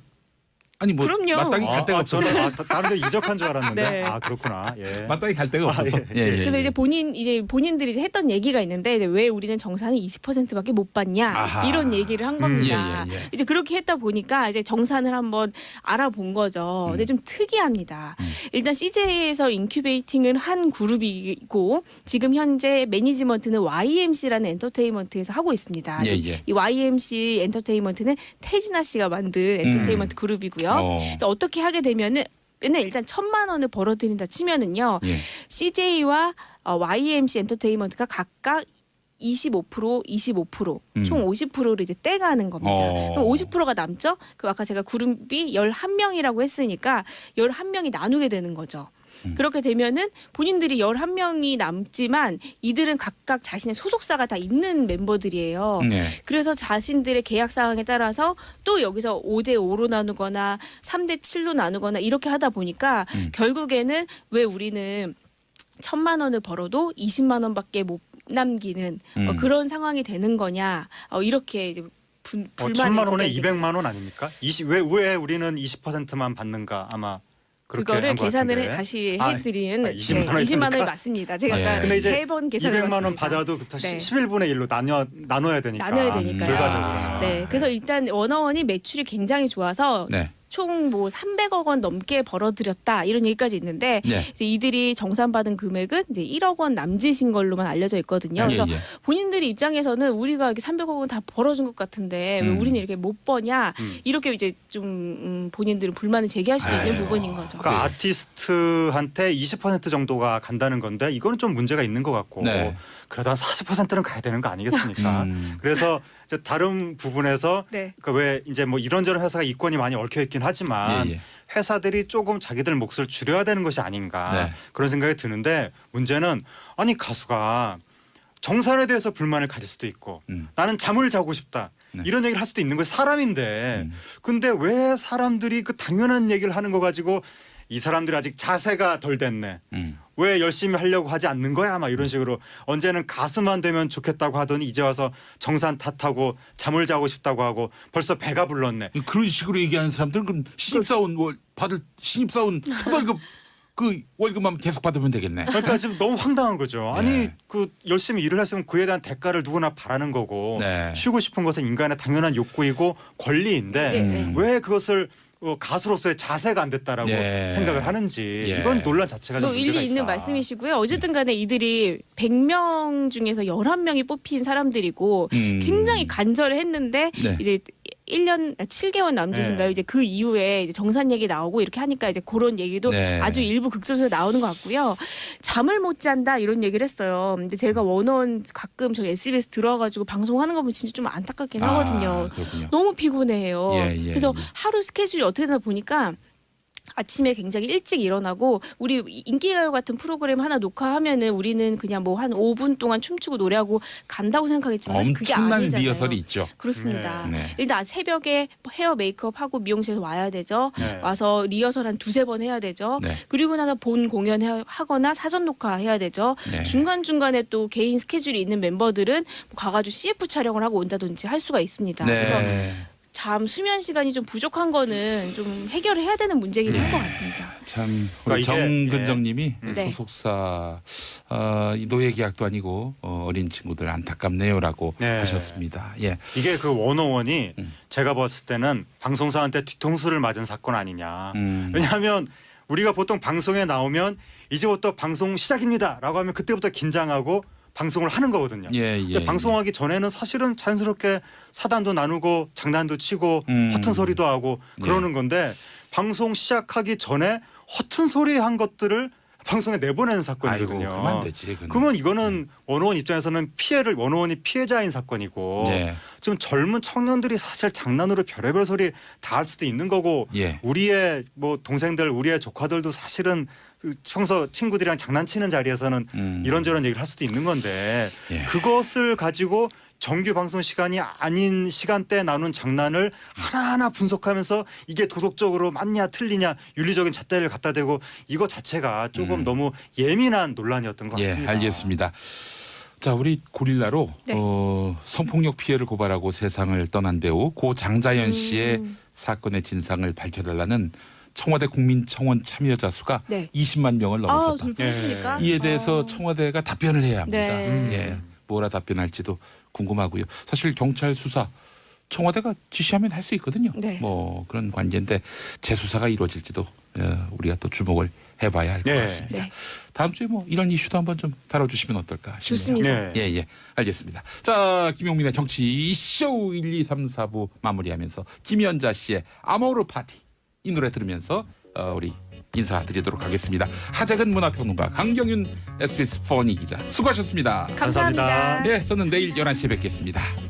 아니 뭐 그럼요. 마땅히 갈 데가 없어서 저는 다른 데 이적한 줄 알았는데 네. 그렇구나. 예. 마땅히 갈 데가 없어서. 근데 이제 본인들이 이제 했던 얘기가 있는데 이제 왜 우리는 정산을 20%밖에 못 받냐 아하. 이런 얘기를 한 겁니다. 예. 이제 그렇게 했다 보니까 이제 정산을 한번 알아본 거죠. 근데 좀 특이합니다. 일단 CJ에서 인큐베이팅을 한 그룹이고 지금 현재 매니지먼트는 YMC라는 엔터테인먼트에서 하고 있습니다. 이 YMC 엔터테인먼트는 태진아 씨가 만든 엔터테인먼트 그룹이고요. 그래서 어떻게 하게 되면은 일단 1,000만 원을 벌어들인다 치면은요. CJ와 YMC 엔터테인먼트가 각각 25%, 총 50%를 이제 떼가는 겁니다. 그럼 50%가 남죠? 그 아까 제가 그룹이 11명이라고 했으니까 11명이 나누게 되는 거죠. 그렇게 되면은 본인들이 11명이 남지만 이들은 각각 자신의 소속사가 다 있는 멤버들이에요. 그래서 자신들의 계약 사항에 따라서 또 여기서 5대5로 나누거나 3대7로 나누거나 이렇게 하다 보니까 결국에는 왜 우리는 1,000만 원을 벌어도 20만 원밖에 못 남기는 그런 상황이 되는 거냐 이렇게 이제 불만이 1,000만 원에 제기되죠. 200만 원 아닙니까? 왜 우리는 20%만 받는가 아마 그렇게 그거를 한 것 계산을 같은데. 다시 해드리는 20만 원이 20만 원이 되니까? 맞습니다. 제가 예. 아까 근데 이제 3번 계산을 200만 원 해봤습니다. 받아도 네. 11분의 1로 나눠야 되니까. 나눠야 되니까요. 결과적으로. 네, 그래서 일단 워너원이 매출이 굉장히 좋아서 총 뭐 300억 원 넘게 벌어들였다 이런 얘기까지 있는데 이제 이들이 정산받은 금액은 이제 1억 원 남짓인 걸로만 알려져 있거든요. 그래서 본인들이 입장에서는 우리가 이렇게 300억 원 다 벌어준 것 같은데 왜 우리는 이렇게 못 버냐 이렇게 이제 좀 본인들은 불만을 제기할 수 있는 부분인 거죠. 그러니까 아티스트한테 20% 정도가 간다는 건데 이거는 좀 문제가 있는 것 같고 그래도 한 40%는 가야 되는 거 아니겠습니까? 그래서 이제 다른 부분에서 그러니까 왜 이제 뭐 이런저런 회사가 이권이 많이 얽혀 있긴 하지만 회사들이 조금 자기들 몫을 줄여야 되는 것이 아닌가 그런 생각이 드는데 문제는 아니 가수가 정산에 대해서 불만을 가질 수도 있고 나는 잠을 자고 싶다. 이런 얘기를 할 수도 있는 것이 사람인데 근데 왜 사람들이 그 당연한 얘기를 하는 거 가지고 이 사람들이 아직 자세가 덜 됐네. 왜 열심히 하려고 하지 않는 거야? 막 이런 식으로 언제는 가수만 되면 좋겠다고 하더니 이제 와서 정산 탓하고 잠을 자고 싶다고 하고 벌써 배가 불렀네. 그런 식으로 얘기하는 사람들은 그럼 신입사원 받을 신입사원 첫 월급 그 월급만 계속 받으면 되겠네. 그러니까 지금 너무 황당한 거죠. 아니 그 열심히 일을 했으면 그에 대한 대가를 누구나 바라는 거고 쉬고 싶은 것은 인간의 당연한 욕구이고 권리인데 왜 그것을 가수로서의 자세가 안 됐다라고 생각을 하는지 이건 논란 자체가 좀 문제가 일리 있는 있다. 말씀이시고요. 어쨌든 간에 이들이 100명 중에서 11명이 뽑힌 사람들이고 굉장히 간절히 했는데 이제 1년 7개월 남짓인가요? 이제 그 이후에 이제 정산 얘기 나오고 이렇게 하니까 이제 그런 얘기도 아주 일부 극소수에 나오는 것 같고요. 잠을 못 잔다 이런 얘기를 했어요. 근데 제가 원어원 가끔 저희 SBS 들어와가지고 방송하는 거 보면 진짜 좀 안타깝긴 하거든요. 그렇군요. 너무 피곤해요. 그래서 하루 스케줄이 어떻게 되다 보니까 아침에 굉장히 일찍 일어나고 우리 인기가요 같은 프로그램 하나 녹화하면은 우리는 그냥 뭐 한 5분 동안 춤추고 노래하고 간다고 생각하겠지만 사실 그게 엄청난 아니잖아요. 리허설이 있죠. 그렇습니다. 일단 새벽에 헤어 메이크업 하고 미용실에서 와야 되죠. 와서 리허설 한 2-3번 해야 되죠. 그리고 나서 본 공연 하거나 사전 녹화 해야 되죠. 중간중간에 또 개인 스케줄이 있는 멤버들은 가가지고 CF 촬영을 하고 온다든지 할 수가 있습니다. 그래서 수면 시간이 좀 부족한 거는 좀 해결을 해야 되는 문제이긴 한 것 같습니다. 참 그러니까 정근정님이 소속사 이 노예 계약도 아니고 어린 친구들 안타깝네요라고 하셨습니다. 이게 그 원어원이 제가 봤을 때는 방송사한테 뒤통수를 맞은 사건 아니냐. 왜냐하면 우리가 보통 방송에 나오면 이제부터 방송 시작입니다라고 하면 그때부터 긴장하고 방송을 하는 거거든요. 근데 방송하기 전에는 사실은 자연스럽게 사단도 나누고 장난도 치고 허튼 소리도 하고 그러는 건데 방송 시작하기 전에 허튼 소리 한 것들을 방송에 내보내는 사건이거든요. 그러면 안 되지. 그러면 이거는 원어원 입장에서는 원어원이 피해자인 사건이고 지금 젊은 청년들이 사실 장난으로 별의별 소리 다 할 수도 있는 거고 우리의 뭐 동생들 우리의 조카들도 사실은 평소 친구들이랑 장난치는 자리에서는 이런저런 얘기를 할 수도 있는 건데 그것을 가지고 정규 방송 시간이 아닌 시간대에 나눈 장난을 하나하나 분석하면서 이게 도덕적으로 맞냐 틀리냐 윤리적인 잣대를 갖다 대고 이거 자체가 조금 너무 예민한 논란이었던 것 같습니다. 알겠습니다. 자, 우리 고릴라로 네. 성폭력 피해를 고발하고 세상을 떠난 배우 고 장자연 씨의 사건의 진상을 밝혀달라는 청와대 국민청원 참여자 수가 네. 20만 명을 넘어섰다. 돌파했으니까. 이에 대해서 청와대가 답변을 해야 합니다. 네. 예, 뭐라 답변할지도 궁금하고요. 사실 경찰 수사 청와대가 지시하면 할 수 있거든요. 네. 뭐 그런 관계인데 재수사가 이루어질지도 우리가 또 주목을 해봐야 할 것 네. 같습니다. 네. 다음 주에 뭐 이런 이슈도 한번 좀 다뤄주시면 어떨까 싶네요. 좋습니다. 네. 예, 알겠습니다. 자, 김용민의 정치 쇼 1, 2, 3, 4부 마무리하면서 김연자 씨의 아모르 파티 이 노래 들으면서 우리 인사드리도록 하겠습니다. 하재근 문화평론가, 강경윤 SBS4니 기자 수고하셨습니다. 감사합니다. 네, 저는 내일 11시에 뵙겠습니다.